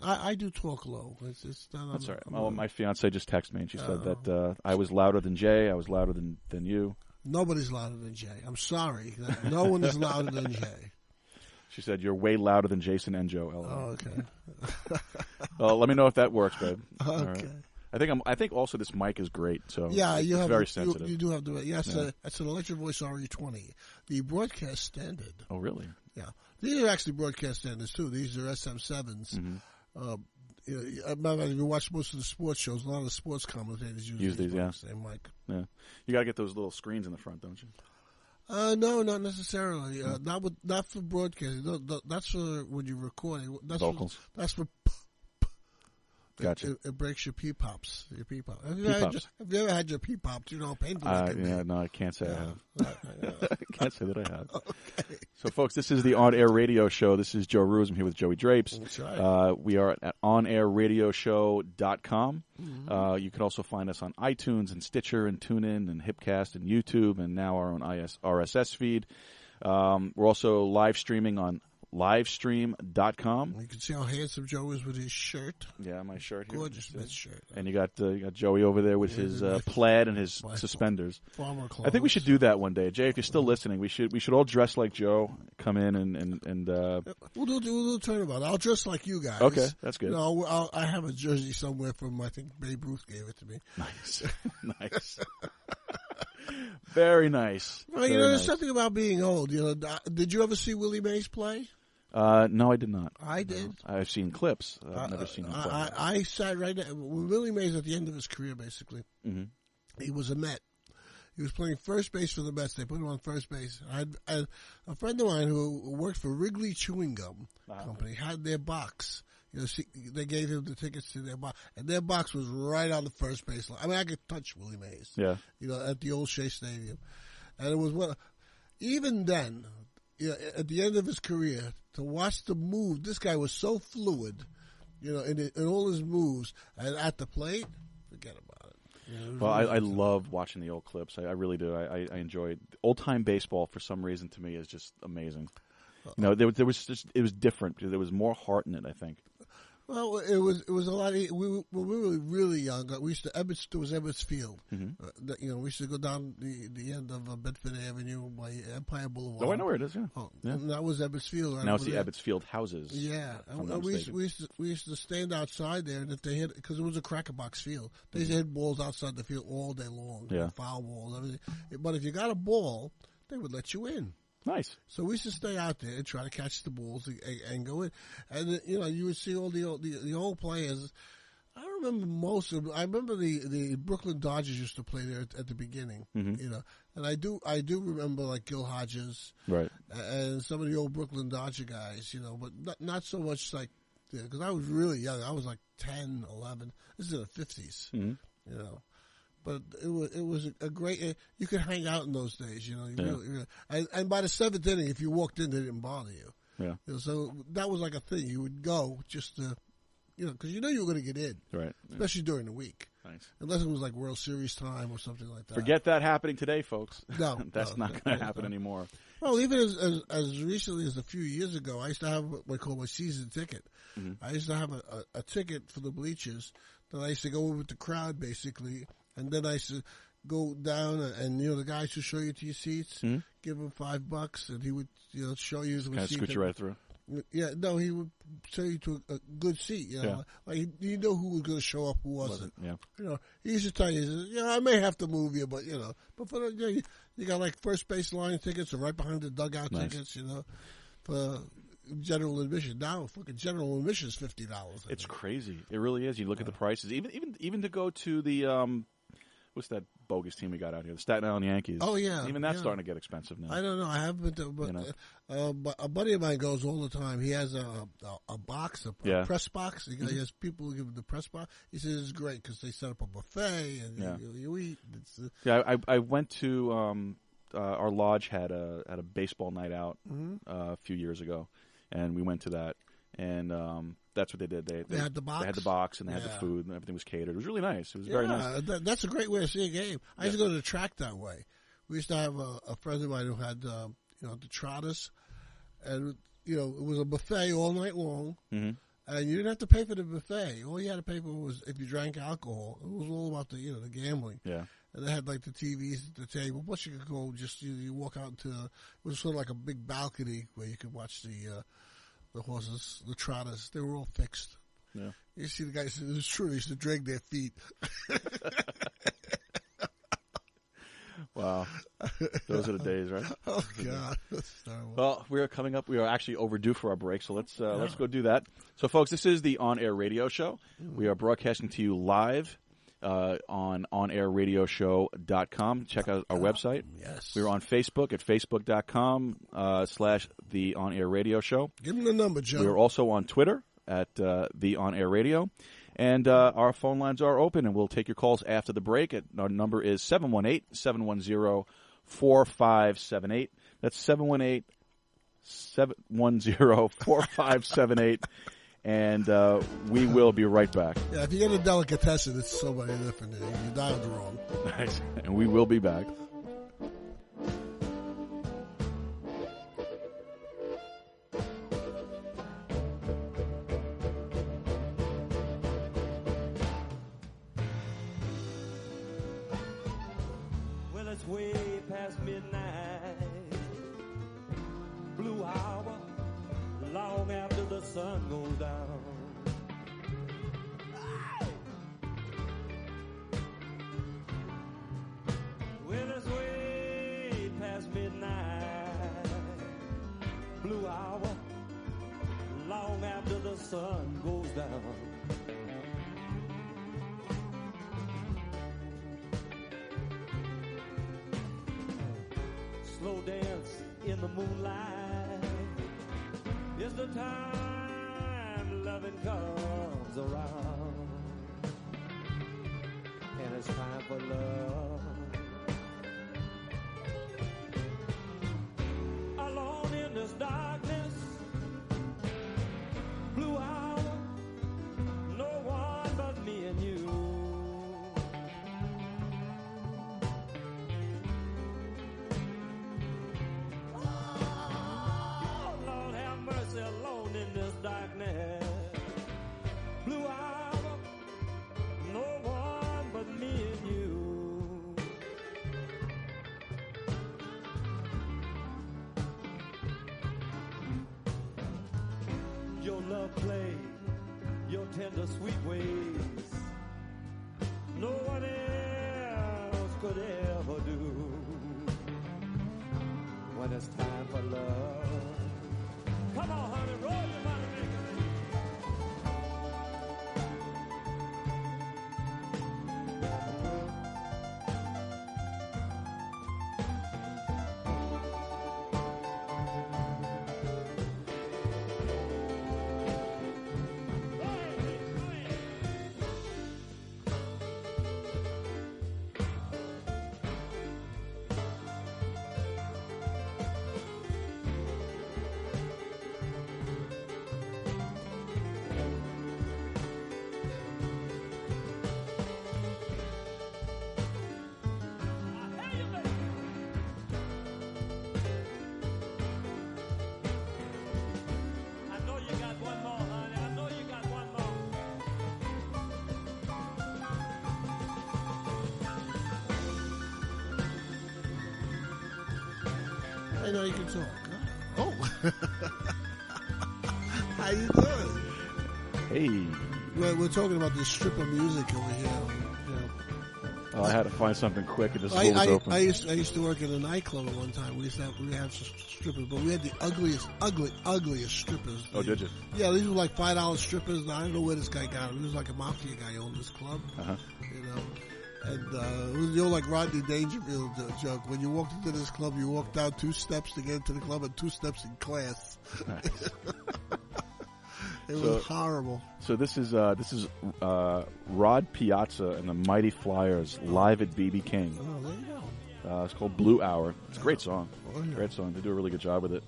I do talk low. It's not. That's all right. Well, my fiance just texted me, and she said that I was louder than Jay. I was louder than you. Nobody's louder than Jay. I'm sorry. No one is louder than Jay. She said you're way louder than Jason and Joe. Oh, okay. Well, let me know if that works, babe. Okay. All right. I think also this mic is great. So yeah, you it's have very sensitive. You do have the yes. Yeah. It's an Electric Voice RE20, the broadcast standard. Oh, really? Yeah, these are actually broadcast standards too. These are SM7s. Mm-hmm. If you watch most of the sports shows, a lot of the sports commentators use these. Yeah, same mic. Yeah, you got to get those little screens in the front, don't you? No, not necessarily. Not for broadcasting. No, that's for when you're recording. That's vocals. That's for. Gotcha. It breaks your pee-pops. Your pee-pop. Have you ever had your pee-pops? You know how painful it can be. Yeah, no, I can't say I have. I can't say that I have. Okay. So, folks, this is the On-Air Radio Show. This is Joe Rooz. I'm here with Joey Drapes. That's right. We are at onairradioshow.com. Mm-hmm. You can also find us on iTunes and Stitcher and TuneIn and Hipcast and YouTube and now our own RSS feed. We're also live streaming on livestream.com. You can see how handsome Joe is with his shirt. Yeah, my shirt here. Gorgeous shirt. And you got Joey over there with his plaid and his suspenders. Farmer clothes. I think we should do that one day. Jay, if you're still listening, we should all dress like Joe, come in and we'll do a turnabout. I'll dress like you guys. Okay, that's good. I have a jersey somewhere from, I think Babe Ruth gave it to me. Nice. Nice. Very nice. Well, there's something about being old. Did you ever see Willie Mays play? No, I did not. I did. No. I've seen clips. I've never seen him play. I sat right there. Willie Mays at the end of his career, basically. Mm-hmm. He was a Met. He was playing first base for the Mets. They put him on first base. I had a friend of mine who worked for Wrigley Chewing Gum Company had their box. They gave him the tickets to their box, and their box was right on the first base line. I mean, I could touch Willie Mays. Yeah. At the old Shea Stadium, and it was even then. At the end of his career, to watch the move, this guy was so fluid, in all his moves, and at the plate, forget about it. Well, I love watching the old clips. I really do. I enjoy it. Old-time baseball, for some reason, to me, is just amazing. There was different. There was more heart in it, I think. Well, it was a lot. When we were really young, we used to there was Ebbets Field. Mm-hmm. We used to go down the end of Bedford Avenue by Empire Boulevard. Oh, I know where it is. Yeah, and that was Ebbets Field. Right now it's the Ebbets Field houses. Yeah, and we used to stand outside there, and if they hit, because it was a cracker box field, they hit balls outside the field all day long. Yeah, foul balls, everything. But if you got a ball, they would let you in. Nice. So we used to stay out there and try to catch the balls and go in. And, you would see all the old players. I don't remember most of them. I remember the Brooklyn Dodgers used to play there at the beginning, and I do remember like Gil Hodges. Right. And some of the old Brooklyn Dodger guys, but not so much like, because I was really young. I was like 10, 11. This is in the 50s, But it was a great. You could hang out in those days, really, and by the 7th inning, if you walked in, they didn't bother you. Yeah. So that was like a thing. You would go just to, because you were going to get in, right? Especially during the week. Nice. Unless it was like World Series time or something like that. Forget that happening today, folks. No. That's not going to happen anymore. Well, even as recently as a few years ago, I used to have what I call my season ticket. I used to have a ticket for the bleachers that I used to go with the crowd, basically, and then I used to go down and the guy used to show you to your seats, give him $5, and he would show you his Kind of seat. scoot you right through. Yeah, no, he would send you to a good seat. Like you know who was going to show up, who wasn't. Yeah. He used to tell you, I may have to move you, but but for you got like first base line tickets or right behind the dugout tickets, for general admission. Now, fucking general admission is $50. It's crazy. It really is. You look at the prices, even to go to the what's that bogus team we got out here? The Staten Island Yankees. Oh, yeah. Even that's starting to get expensive now. I don't know. I haven't been to, but a buddy of mine goes all the time. He has a box, a press box. He has people who give him the press box. He says it's great because they set up a buffet and you eat. I went to our lodge had a baseball night out a few years ago, and we went to that. And that's what they did. They had the box. They had the box, and they had the food, and everything was catered. It was really nice. It was very nice. That's a great way to see a game. I used to go to the track that way. We used to have a friend of mine who had the Trotters, and it was a buffet all night long, and you didn't have to pay for the buffet. All you had to pay for was if you drank alcohol. It was all about the gambling. Yeah. And they had like the TVs at the table. Plus, you could go you walk out into it was sort of like a big balcony where you could watch the horses, the trotters. They were all fixed. Yeah. You see the guys, it was true, they used to drag their feet. Wow. Those are the days, right? Oh, God. That's terrible. Well, we are coming up. We are actually overdue for our break, so let's go do that. So, folks, this is the On Air Radio Show. We are broadcasting to you live on onairradioshow.com. Check out our website. Yes. We're on Facebook at facebook.com/The On Air Radio Show. Give them the number, Joe. We are also on Twitter at The On Air Radio. And our phone lines are open, and we'll take your calls after the break. Our number is 718-710-4578. That's 718-710-4578. And we will be right back. Yeah, if you get a delicatessen, it's somebody different. You dialed wrong. Nice. And we will be back. Well, it's way past midnight. Blue hour, long after the sun goes down. Well, it's way past midnight. Blue hour, long after the sun goes down. Slow dance in the moonlight is the time loving comes around, and it's time for love. Alone in this darkness, blue hour, no one but me and you. Alone in this darkness, blue hour, no one but me and you. Your love play, your tender sweet ways, no one else could ever do. When it's time for love, come on, honey, roll your money maker. I know you can talk. Oh. How you doing? Hey. We're talking about this strip of music over here. Oh, I had to find something quick, and this school was open. I used to work at a nightclub at one time. We had some strippers, but we had the ugliest strippers. Oh, did you? Yeah, these were like $5 strippers. I don't know where this guy got them. He was like a mafia guy who owned this club. Uh-huh. You know, and it was the old like Rodney Dangerfield joke. When you walked into this club, you walked down 2 steps to get into the club and 2 steps in class. Nice. It was horrible. So this is Rod Piazza and the Mighty Flyers live at BB King. Oh, there you go. It's called Blue Hour. It's a great song. Oh, yeah. Great song. They do a really good job with it.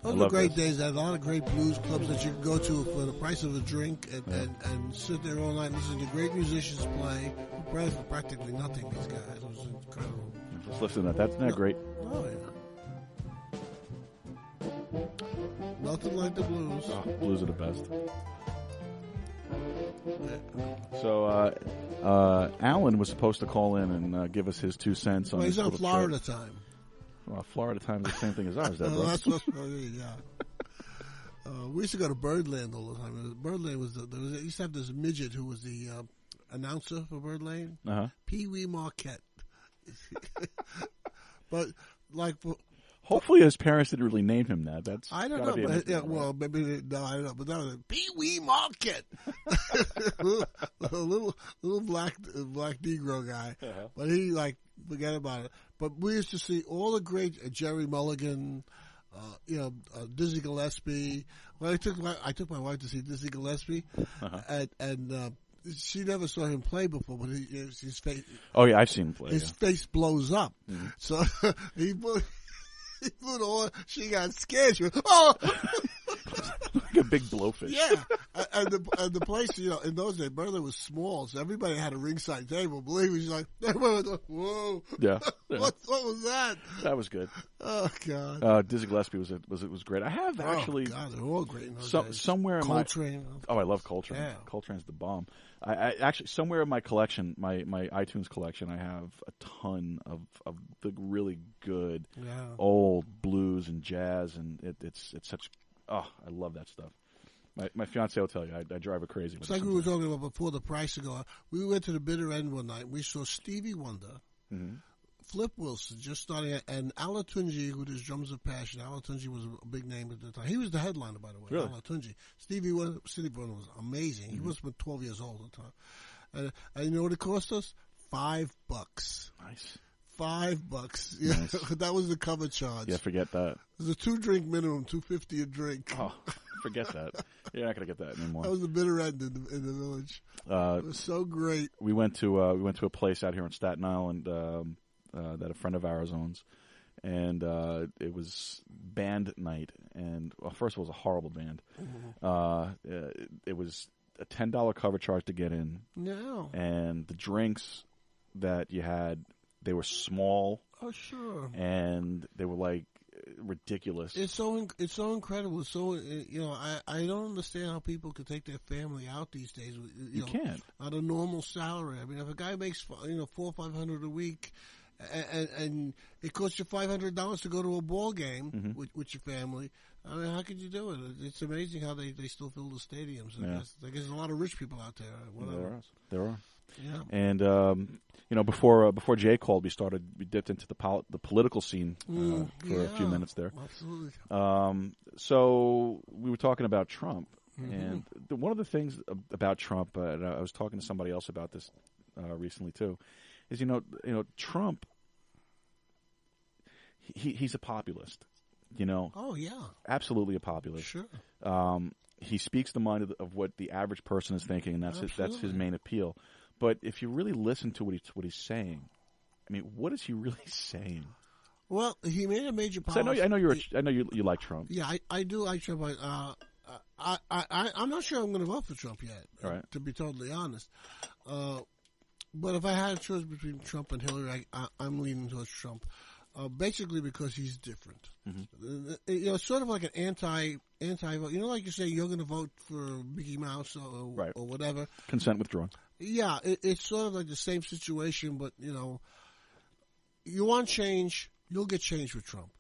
Those were great days. They had a lot of great blues clubs that you could go to for the price of a drink and sit there all night and listen to great musicians play for practically nothing. These guys. It was incredible. Just listen to that. That's not great. Oh, yeah. Nothing like the blues. Oh, blues are the best. Yeah. So, Alan was supposed to call in and give us his 2 cents on Well, he's this on little Florida trip. time. Well, Florida time is the same thing as ours, that, bro. That's what, yeah. We used to go to Birdland all the time. Birdland was they used to have this midget who was the announcer for Birdland, Pee Wee Marquette. But like. Hopefully, his parents didn't really name him that. That's I don't know. But, yeah, well, maybe no, I don't know. But that was Pee Wee Marquette, little black Negro guy. Uh-huh. But he forget about it. But we used to see all the great Jerry Mulligan, Dizzy Gillespie. Well, I took my wife to see Dizzy Gillespie, and she never saw him play before. But his face. Oh yeah, I've seen him play. His face blows up. Mm-hmm. So he blew the horn. She got scared. She went, oh! Like a big blowfish. Yeah. And the place, in those days, Berlin was small, so everybody had a ringside table. Believe me, she's like, whoa. Yeah. What was that? That was good. Oh, God. Dizzy Gillespie was great. I have actually. Oh, God, they're all great in those days. Somewhere in Coltrane. I love Coltrane. Yeah. Coltrane's the bomb. I actually, somewhere in my collection, my iTunes collection, I have a ton of the really good old blues and jazz, and it's such. Oh, I love that stuff. My fiance will tell you, I drive her crazy. It's like we were talking about before the price to go. We went to the bitter end one night. We saw Stevie Wonder, Flip Wilson just starting, and Alatunji with his Drums of Passion. Alatunji was a big name at the time. He was the headliner, by the way. Really? Alatunji. Stevie Wonder was amazing. Mm-hmm. He must have been 12 years old at the time. And you know what it cost us? $5. Nice. $5. Yeah, nice. That was the cover charge. Yeah, forget that. There's a 2-drink minimum, $2.50 a drink. Oh, forget that. You're not gonna get that anymore. That was the bitter end in the village. It was so great. We went to a place out here in Staten Island that a friend of ours owns, and it was band night. And first of all, it was a horrible band. Mm-hmm. It was a $10 cover charge to get in. No. And the drinks that you had, they were small. Oh, sure. And they were like ridiculous. It's so incredible. It's so I don't understand how people could take their family out these days. You can't on a normal salary. I mean, if a guy makes $400 or $500 a week, and it costs you $500 to go to a ball game with your family. I mean, how could you do it? It's amazing how they still fill the stadiums. I guess there's a lot of rich people out there. Whatever. There are. Yeah. And before Jay called, we dipped into the political scene for a few minutes there. Absolutely. So we were talking about Trump, and one of the things about Trump, and I was talking to somebody else about this recently too, is Trump. He's a populist. Oh yeah. Absolutely a populist. Sure. He speaks the mind of what the average person is thinking, and that's his main appeal. But if you really listen to what he's saying, I mean, what is he really saying? Well, he made a major policy. I know you like Trump. Yeah, I do like Trump. I'm not sure I'm going to vote for Trump yet. All right. To be totally honest, but if I had a choice between Trump and Hillary, I'm leaning towards Trump. Basically because he's different. Mm-hmm. It's sort of like an anti-vote. Like you say, you're going to vote for Mickey Mouse or whatever. Consent withdrawn. Yeah, it's sort of like the same situation, but you want change, you'll get change with Trump.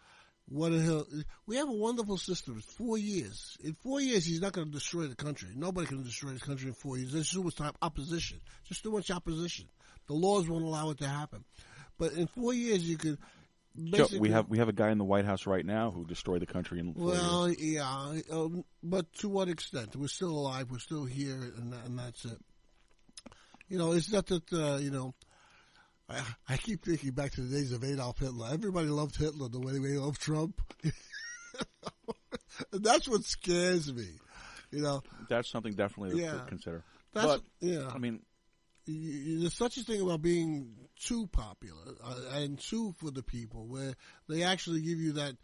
We have a wonderful system. It's 4 years. In 4 years, he's not going to destroy the country. Nobody can destroy the country in 4 years. There's too much opposition. Just too much opposition. The laws won't allow it to happen. But in 4 years, you could basically... Joe, we have a guy in the White House right now who destroyed the country in 4 years. Yeah. But to what extent? We're still alive. We're still here, and that's it. It's not that, I keep thinking back to the days of Adolf Hitler. Everybody loved Hitler the way they loved Trump. And that's what scares me. That's something definitely to consider. I mean, there's such a thing about being too popular and too for the people, where they actually give you that.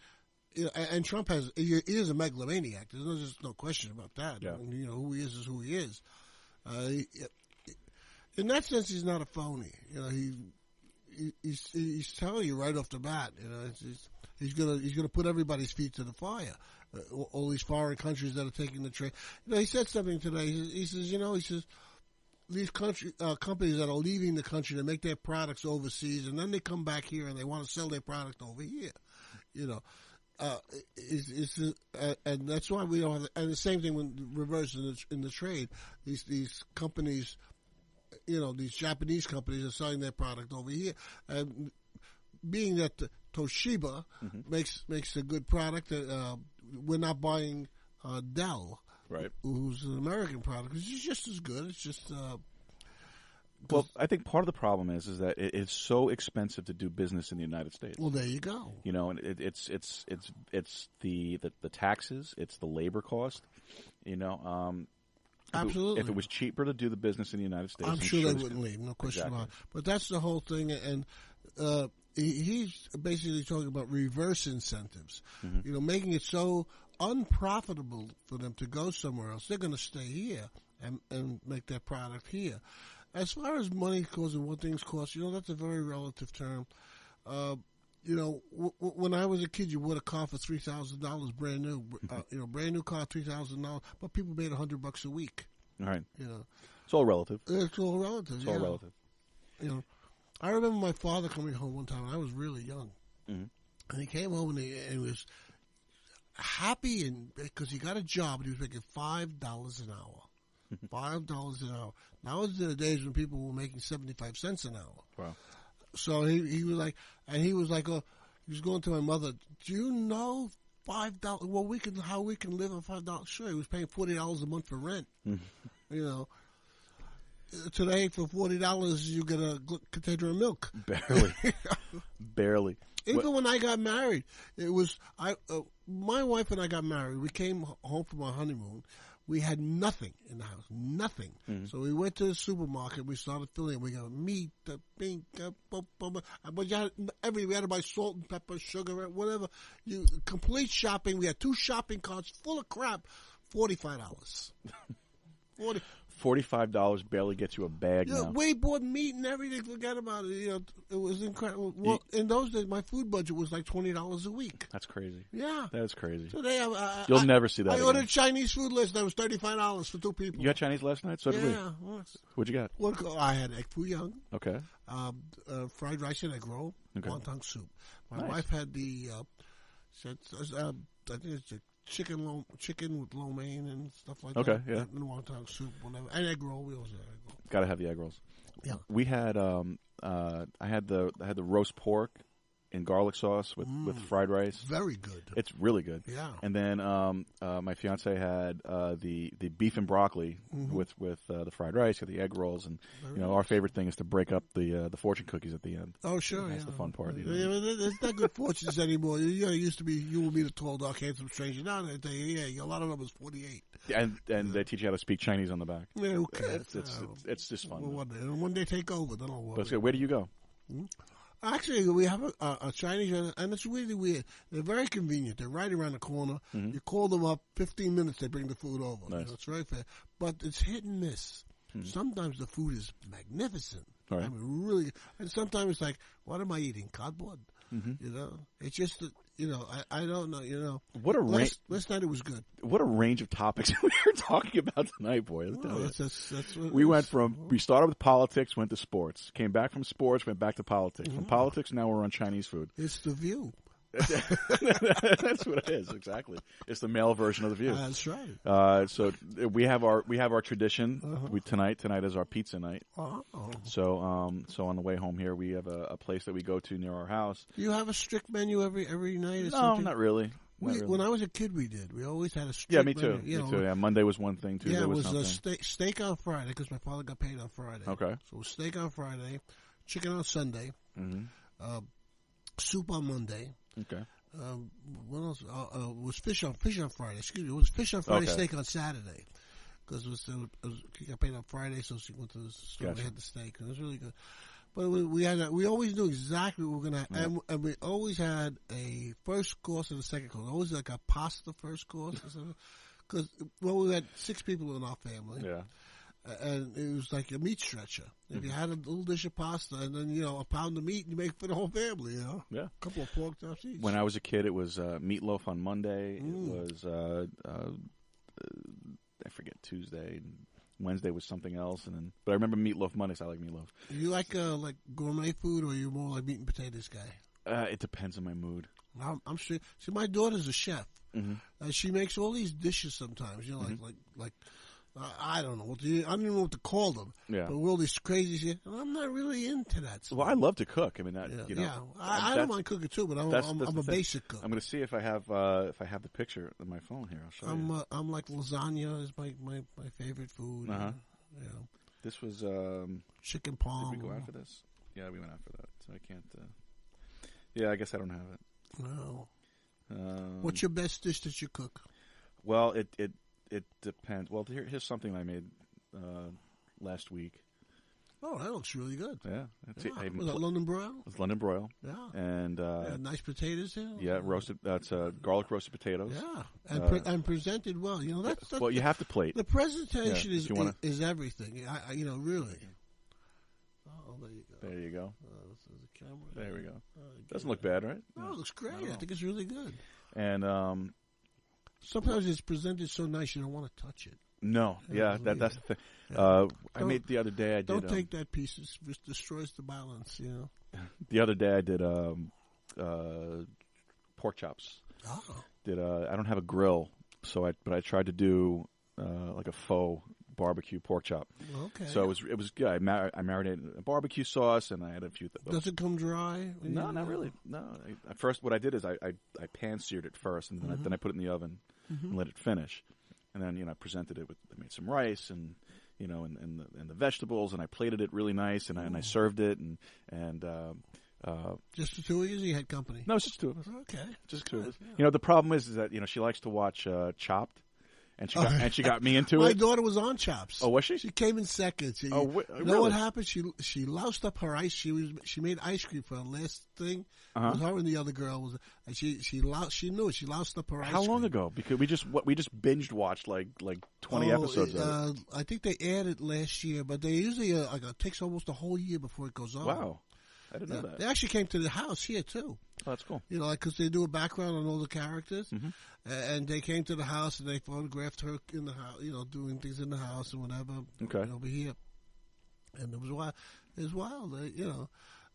And Trump he is a megalomaniac. There's just no question about that. Yeah. Who he is who he is. In that sense, he's not a phony. He's telling you right off the bat. He's gonna put everybody's feet to the fire. All these foreign countries that are taking the trade. He said something today. He says these companies that are leaving the country to make their products overseas, and then they come back here and they want to sell their product over here. And that's why we don't have. And the same thing when reverse in the trade. These companies. These Japanese companies are selling their product over here. And being that Toshiba makes a good product, we're not buying Dell, right? Who's an American product. It's just as good. It's just... well, I think part of the problem is that it's so expensive to do business in the United States. Well, there you go. And it's the taxes, it's the labor cost, Absolutely. If it was cheaper to do the business in the United States, I'm sure they wouldn't leave, no question about it. But that's the whole thing, and he's basically talking about reverse incentives. Making it so unprofitable for them to go somewhere else. They're going to stay here and make their product here. As far as money goes and what things cost, that's a very relative term. When I was a kid, you bought a car for $3,000 brand new. Brand new car, $3,000, but people made $100 a week. All right. It's all relative. It's all relative. It's all relative. I remember my father coming home one time. I was really young, and he came home and he was happy because he got a job and he was making $5 an hour. $5 an hour. Now was the days when people were making 75 cents an hour. Wow. So he was like, he was going to my mother, do you know $5? Well, how we can live on $5? Sure, he was paying $40 a month for rent. Today for $40, you get a container of milk. Barely. Even when I got married, it was my wife and I got married. We came home from our honeymoon. We had nothing in the house, nothing. So we went to the supermarket. We started filling. We got meat, we had to buy salt and pepper, sugar, whatever. Complete shopping. We had 2 shopping carts full of crap. $45. $45 barely gets you a bag now. We bought meat and everything. Forget about it. It was incredible. Well, in those days, my food budget was like $20 a week. That's crazy. Yeah. That's crazy. Today, you'll never see that again. ordered Chinese food last night. It was $35 for 2 people. You had Chinese last night? So did we. Yeah. What'd you get? I had egg foo young. Okay. Fried rice and egg roll. Okay. Wonton soup. My Nice. wife had the, I think it's a chicken with lo mein and stuff like that. Okay, yeah. And wonton soup, whatever. And egg roll. We also had egg roll. Got to have the egg rolls. Yeah. We had I had the roast pork in garlic sauce with fried rice. Very good. It's really good. Yeah. And then my fiance had the beef and broccoli with the fried rice, got the egg rolls, and our favorite thing is to break up the fortune cookies at the end. Oh sure, That's the fun part. It's not good fortunes anymore. It used to be you will meet a tall, dark, handsome stranger. Now they tell you, a lot of them is 48. And they teach you how to speak Chinese on the back. Yeah, who cares? It's just fun. Well, one day take over, then I'll worry. But where do you go? Actually, we have a Chinese, and it's really weird. They're very convenient. They're right around the corner. You call them up, 15 minutes, they bring the food over. Nice. It's very fair. But it's hit and miss. Sometimes the food is magnificent. Right. I mean, really. And sometimes it's like, what am I eating? Cardboard? It's just that I don't know. What a range! Last night it was good. What a range of topics we were talking about tonight, boy. Let's tell you. That's what We went we started with politics, went to sports, came back from sports, went back to politics. From politics, now we're on Chinese food. It's The View. That's what it is, exactly. It's the male version of The View. That's right. So we have our tradition. Tonight is our pizza night. Oh. So on the way home here, we have a place that we go to near our house. Do you have a strict menu every night? Or No, something? not really. When I was a kid, we did. We always had a strict Yeah, me too. menu. Me too. Yeah, Monday was one thing. Tuesday it was was something. steak on Friday because my father got paid on Friday. Okay. So it was steak on Friday, chicken on Sunday, soup on Monday. Okay. What else? Was fish on Friday. Excuse me. It was fish on Friday, Okay. steak on Saturday. Because he got paid on Friday, so she went to the store and had the steak. And it was really good. But we always knew exactly what we were going to have. And we always had a first course and a second course. Always like a pasta first course or something. Because, we had 6 people in our family. Yeah. And it was like a meat stretcher. If you had a little dish of pasta and then, a pound of meat, you make it for the whole family, Yeah. A couple of pork chops each. When I was a kid, it was meatloaf on Monday. It was, I forget, Tuesday. Wednesday was something else. But I remember meatloaf Mondays. I like meatloaf. You like gourmet food, or are you more like meat and potatoes guy? It depends on my mood. I'm sure. See, my daughter's a chef. She makes all these dishes sometimes. Like I don't know. I don't even know what to call them. Yeah. But all this crazy shit. I'm not really into that stuff. Well, I love to cook. I mean, I don't mind cooking too, but I'm a basic cook. I'm going to see if I have the picture on my phone here. I'll show you. I'm like lasagna is my favorite food. This was chicken palm. Did we go out for this? Yeah, we went out for that. So I can't. Yeah, I guess I don't have it. No. What's your best dish that you cook? Well, it depends. Well, here's something I made last week. Oh, that looks really good. Yeah. Was that London broil? It's London broil. Yeah. And nice potatoes here. Yeah, roasted. That's garlic roasted potatoes. Yeah, and presented well. That's well, you have to plate. The presentation is everything. Really. Oh, there you go. There you go. This is the camera. There we go. Doesn't look bad, right? No, it looks great. I think it's really good. And sometimes it's presented so nice you don't want to touch it. No, that's the thing. I made the other day. Don't take that piece; it destroys the balance. The other day I did pork chops. Oh. I don't have a grill, but I tried to do like a faux barbecue pork chop. Okay. So it was good. I marinated in a barbecue sauce, and I had a few. Does it come dry? No, not really. No. At first, what I did is I pan seared it first, and then I put it in the oven and let it finish. And then I presented it with. I made some rice and and the vegetables, and I plated it really nice, and I served it and just the two of you? You had company? No, it's just two of us. Okay, just two of us. Yeah. The problem is that she likes to watch Chopped. And she got me into My it. My daughter was on Chops. Oh, was she? She came in second. You know what happened? She loused up her ice. She made ice cream for her last thing. It was her and the other girl and she knew it. She loused up her ice cream. How long ago? Because we just binged watched like 20 episodes of it. I think they aired it last year, but they usually it takes almost a whole year before it goes on. Wow. I didn't know that. They actually came to the house here too. Oh, that's cool. Because they do a background on all the characters, and they came to the house and they photographed her in the house, doing things in the house and whatever. Okay. Over here, and it was wild. It was wild,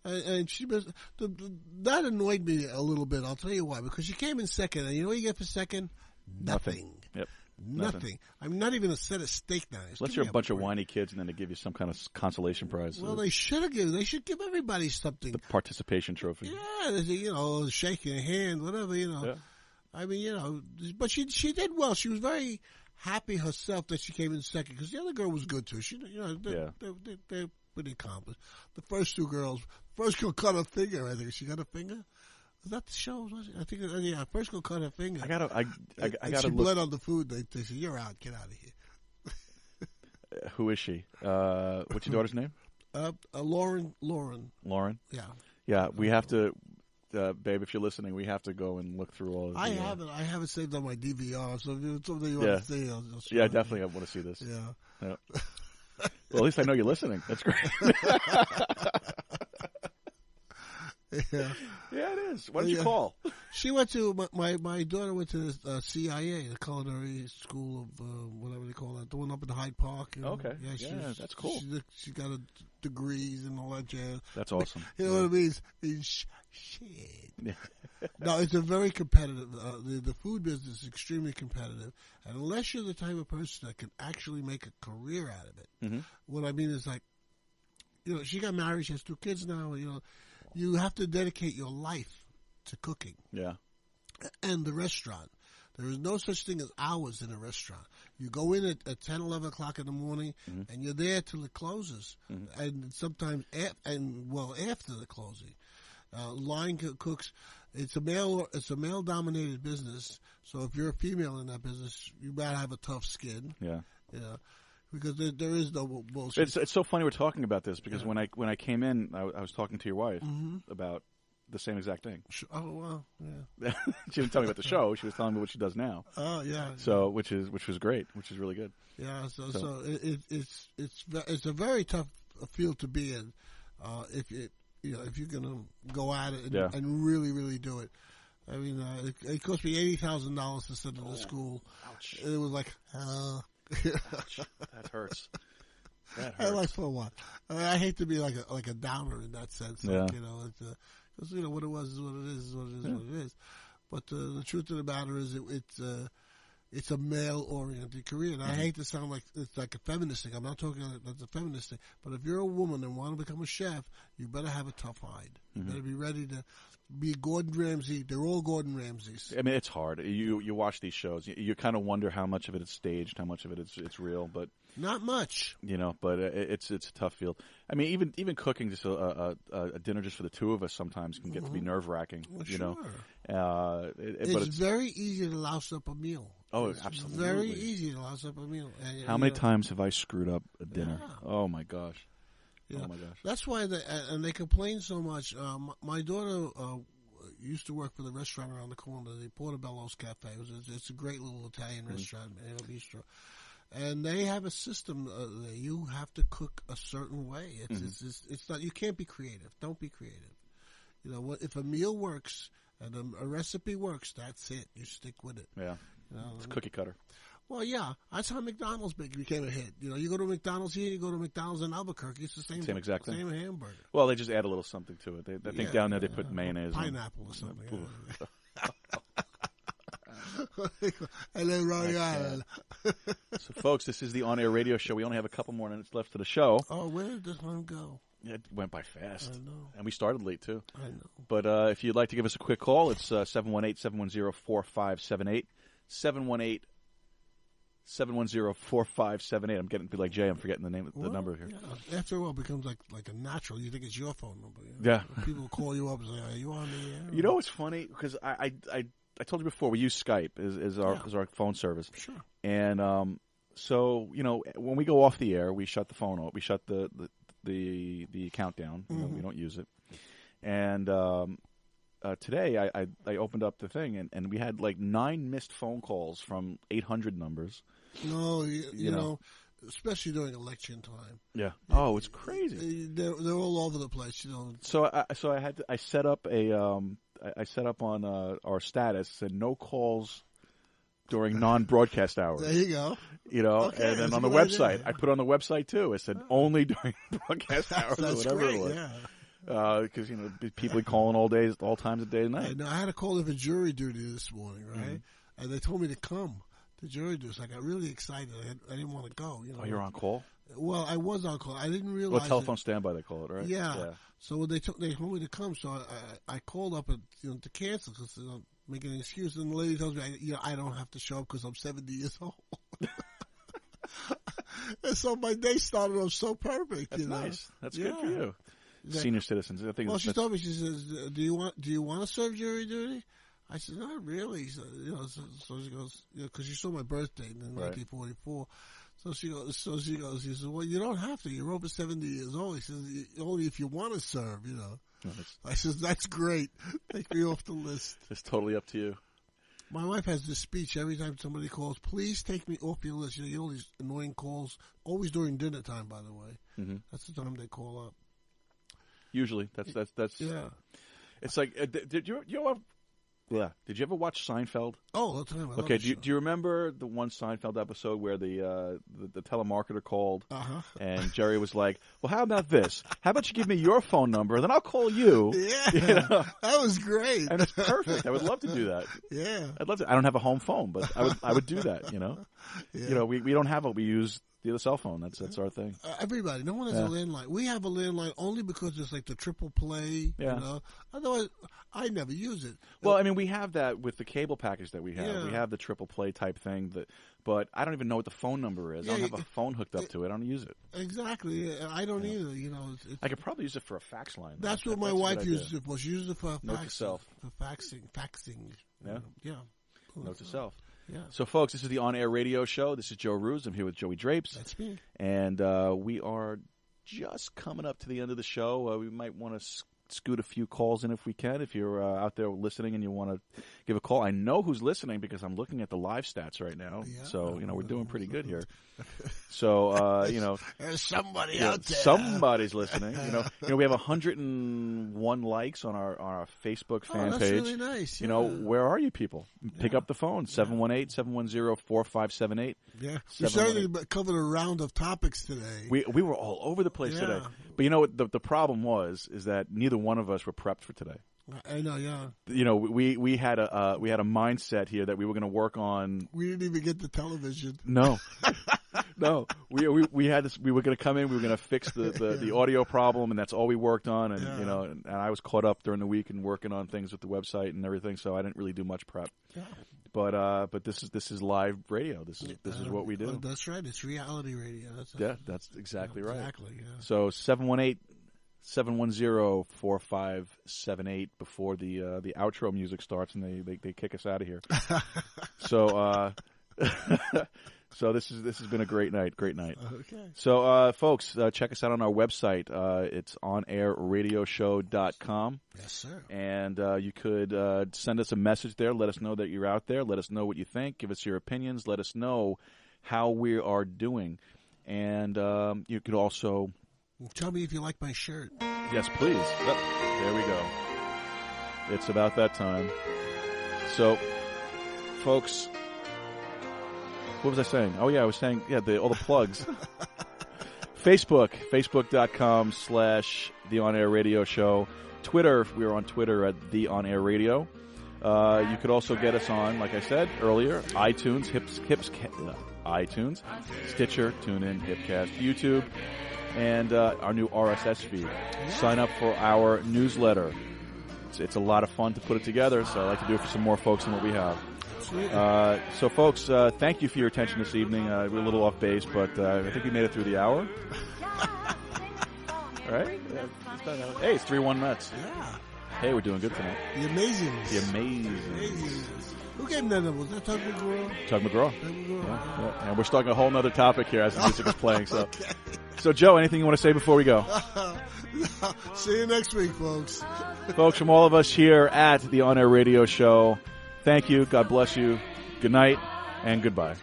And she was that annoyed me a little bit. I'll tell you why. Because she came in second, and you know what you get for second? Nothing. Yep. Nothing. I'm not even a set of steak knives. Unless you're a bunch of whiny kids, and then they give you some kind of consolation prize. Well, they should give everybody something. The participation trophy. Yeah, shaking a hand, whatever. Yeah. I mean, but she did well. She was very happy herself that she came in second because the other girl was good too. They're pretty accomplished. The first girl cut her finger. I think she got a finger. Was that the show? I think, first girl cut her finger. I gotta she look. bled on the food. They said, "You're out. Get out of here." Who is she? What's your daughter's name? Lauren. Lauren? Yeah. Yeah, we have to, babe, if you're listening, we have to go and look through all of I have it saved on my DVR, so if it's something you want to see, I'll show Yeah, you. definitely I want to see this. Yeah. Well, at least I know you're listening. That's great. Yeah. Yeah, it is. Why don't you call? She went to my daughter went to the CIA, the culinary school of whatever they call that, the one up in Hyde Park. You know? Okay. Yeah, that's cool. She got degrees and all that jazz. That's awesome. You know what it means? Shit. Yeah. No, it's a very competitive. The food business is extremely competitive, and unless you're the type of person that can actually make a career out of it, what I mean is like, you know, she got married. She has 2 kids now. You know, you have to dedicate your life to cooking. Yeah. And the restaurant. There is no such thing as hours in a restaurant. You go in at 10, 11 o'clock in the morning, and you're there till it closes. And sometimes, after the closing. Line cooks, it's a male-dominated business. So if you're a female in that business, you better have a tough skin. Yeah. Yeah. Because there is no bullshit. It's so funny we're talking about this because when I came in, I was talking to your wife about the same exact thing. Oh well, yeah. She didn't tell me about the show. She was telling me what she does now. Oh yeah. So which was great, which is really good. Yeah. So it's a very tough field to be in. If you're gonna go at it and really really do it. I mean, it cost me $80,000 to send her to school. Ouch. It was like, Ouch. That hurts. I like for what. I hate to be like a downer in that sense. Yeah. Like, because what it was is what it is. What it is. But the truth of the matter is, it's a male-oriented career, and I hate to sound like it's like a feminist thing. I'm not talking like that's a feminist thing. But if you're a woman and want to become a chef, you better have a tough hide. You better be ready to be Gordon Ramsay. They're all Gordon Ramsays. I mean, it's hard. You watch these shows, you kind of wonder how much of it is staged, how much of it it's real, but not much. You know, but it's a tough field. I mean, even cooking just a dinner just for the 2 of us sometimes can get to be nerve-wracking. Well, you sure. know, it's very easy to louse up a meal. Oh, it's absolutely. Very easy to louse up a meal. And, how many times have I screwed up a dinner? Yeah. Oh my gosh. You know, oh my gosh. That's why they complain so much. My daughter used to work for the restaurant around the corner, the Portobello's Cafe. It's a great little Italian restaurant, bistro. And they have a system that you have to cook a certain way. It's not, you can't be creative. Don't be creative. You know, if a meal works and a recipe works, that's it. You stick with it. Yeah. You know, it's cookie cutter. Well, yeah. That's how McDonald's became a hit. You know, you go to McDonald's here, you go to McDonald's in Albuquerque, it's the same exact thing. Same hamburger. Well, they just add a little something to it. I think down there they put mayonnaise. Pineapple or something. And then Royale. So, folks, this is the on-air radio show. We only have a couple more minutes left for the show. Oh, where did this one go? It went by fast. I know. And we started late, too. I know. But if you'd like to give us a quick call, it's 718-710-4578. 718-710-4578. I'm getting to be like Jay. I'm forgetting the number here. Yeah. After a while, it becomes like a natural. You think it's your phone number. You know? Yeah. People call you up and say, "Are you on the air?" You know what's funny? Because I told you before, we use Skype as our phone service. Sure. And so, you know, when we go off the air, we shut the phone off. We shut the account down. You know, we don't use it. And today I opened up the thing, and we had like 9 missed phone calls from 800 numbers. No, you know, especially during election time. Yeah. Oh, it's crazy. They're all over the place. You know. So I set up on our status, said no calls during non-broadcast hours. There you go. You know, Okay, and then on the website, I put on the website too. I said only during broadcast hours or whatever great, it was. Yeah. Because you know, people are calling all times of day and night. I had a call in for jury duty this morning, right? And they told me to come to jury duty. So I got really excited. I didn't want to go. You know? Oh, you're on call? Well, I was on call. I didn't realize. Well, telephone standby they call it, right? Yeah. So when they told me to come, so I called up to cancel because making an excuse, and the lady tells me I don't have to show up because I'm 70 years old. And so my day started off so perfect. That's nice. That's good for you. Senior citizens. I think. Well, she told me. She says, "Do you want to serve jury duty?" I said, "Not really." So, so she goes, because she saw my birthday in 1944. So she goes. She says, "Well, you don't have to. You're over 70 years old." He says, "Only if you want to serve, you know." Nice. I says, "That's great. Take me off the list." It's totally up to you. My wife has this speech every time somebody calls. Please take me off your list. You get all these annoying calls, always during dinner time. By the way, that's the time they call up. Usually, that's yeah. It's like, did you ever watch Seinfeld? Oh, that's time. Okay, do you remember the one Seinfeld episode where the telemarketer called and Jerry was like, well, how about this? How about you give me your phone number, and then I'll call you? Yeah, you know? That was great. And it's perfect. I would love to do that. Yeah. I'd love to. I don't have a home phone, but I would do that, you know? Yeah. You know, we don't have it. We use the other cell phone. That's our thing. Everybody. No one has a landline. We have a landline only because it's like the triple play, you know? Otherwise, I never use it. Well, I mean, we have that with the cable package that we have. Yeah. We have the triple play type thing, but I don't even know what the phone number is. I don't have a phone hooked up to it. I don't use it. Exactly. I don't either. You know, I could probably use it for a fax line. That's what my wife uses it for. She uses it for Note to self. For faxing. Yeah. Yeah. Note to self. Yeah. So, folks, this is the On-Air Radio Show. This is Joe Rooz. I'm here with Joey Drapes. That's me. And we are just coming up to the end of the show. We might want to scoot a few calls in if we can. If you're out there listening and you want to give a call, I know who's listening because I'm looking at the live stats right now. Yeah. So, you know, we're doing pretty good here. So, you know. There's somebody out there. Somebody's listening. You know, we have 101 likes on our Facebook fan that's page. Really nice. You know, where are you people? Pick up the phone, 718-710-4578. Yeah. We certainly covered a round of topics today. We were all over the place today. But you know what the problem is that neither one of us were prepped for today. I know, yeah. You know, we had a mindset here that we were going to work on. We didn't even get the television. No. No, we had this. We were going to come in. We were going to fix the audio problem, and that's all we worked on. And you know, and I was caught up during the week and working on things with the website and everything, so I didn't really do much prep. Yeah. But this is live radio. This is what we do. That's right. It's reality radio. That's exactly right. Exactly. Yeah. So 718-710-4578 before the outro music starts and they kick us out of here. So. So this has been a great night. Okay. So, folks, check us out on our website. It's onairradioshow.com. Yes, sir. And you could send us a message there. Let us know that you're out there. Let us know what you think. Give us your opinions. Let us know how we are doing. And you could also... Tell me if you like my shirt. Yes, please. There we go. It's about that time. So, folks... What was I saying? Oh, yeah, I was saying, all the plugs. Facebook.com/The On Air Radio Show. Twitter, we're on Twitter at The On Air Radio. You could also get us on, like I said earlier, iTunes, iTunes, Stitcher, TuneIn, Hipcast, YouTube, and our new RSS feed. Sign up for our newsletter. It's a lot of fun to put it together, so I like to do it for some more folks than what we have. So, folks, thank you for your attention this evening. We're a little off base, but I think we made it through the hour. All right? Hey, it's 3-1 Mets. Yeah. Hey, we're doing good tonight. The Amazings. The Amazings. Who gave them that number? Was that Tug McGraw? Tug McGraw. Yeah. And we're starting a whole other topic here as the music is playing. So, Okay. So, Joe, anything you want to say before we go? See you next week, folks. Folks, from all of us here at the On Air Radio Show, thank you. God bless you. Good night and goodbye.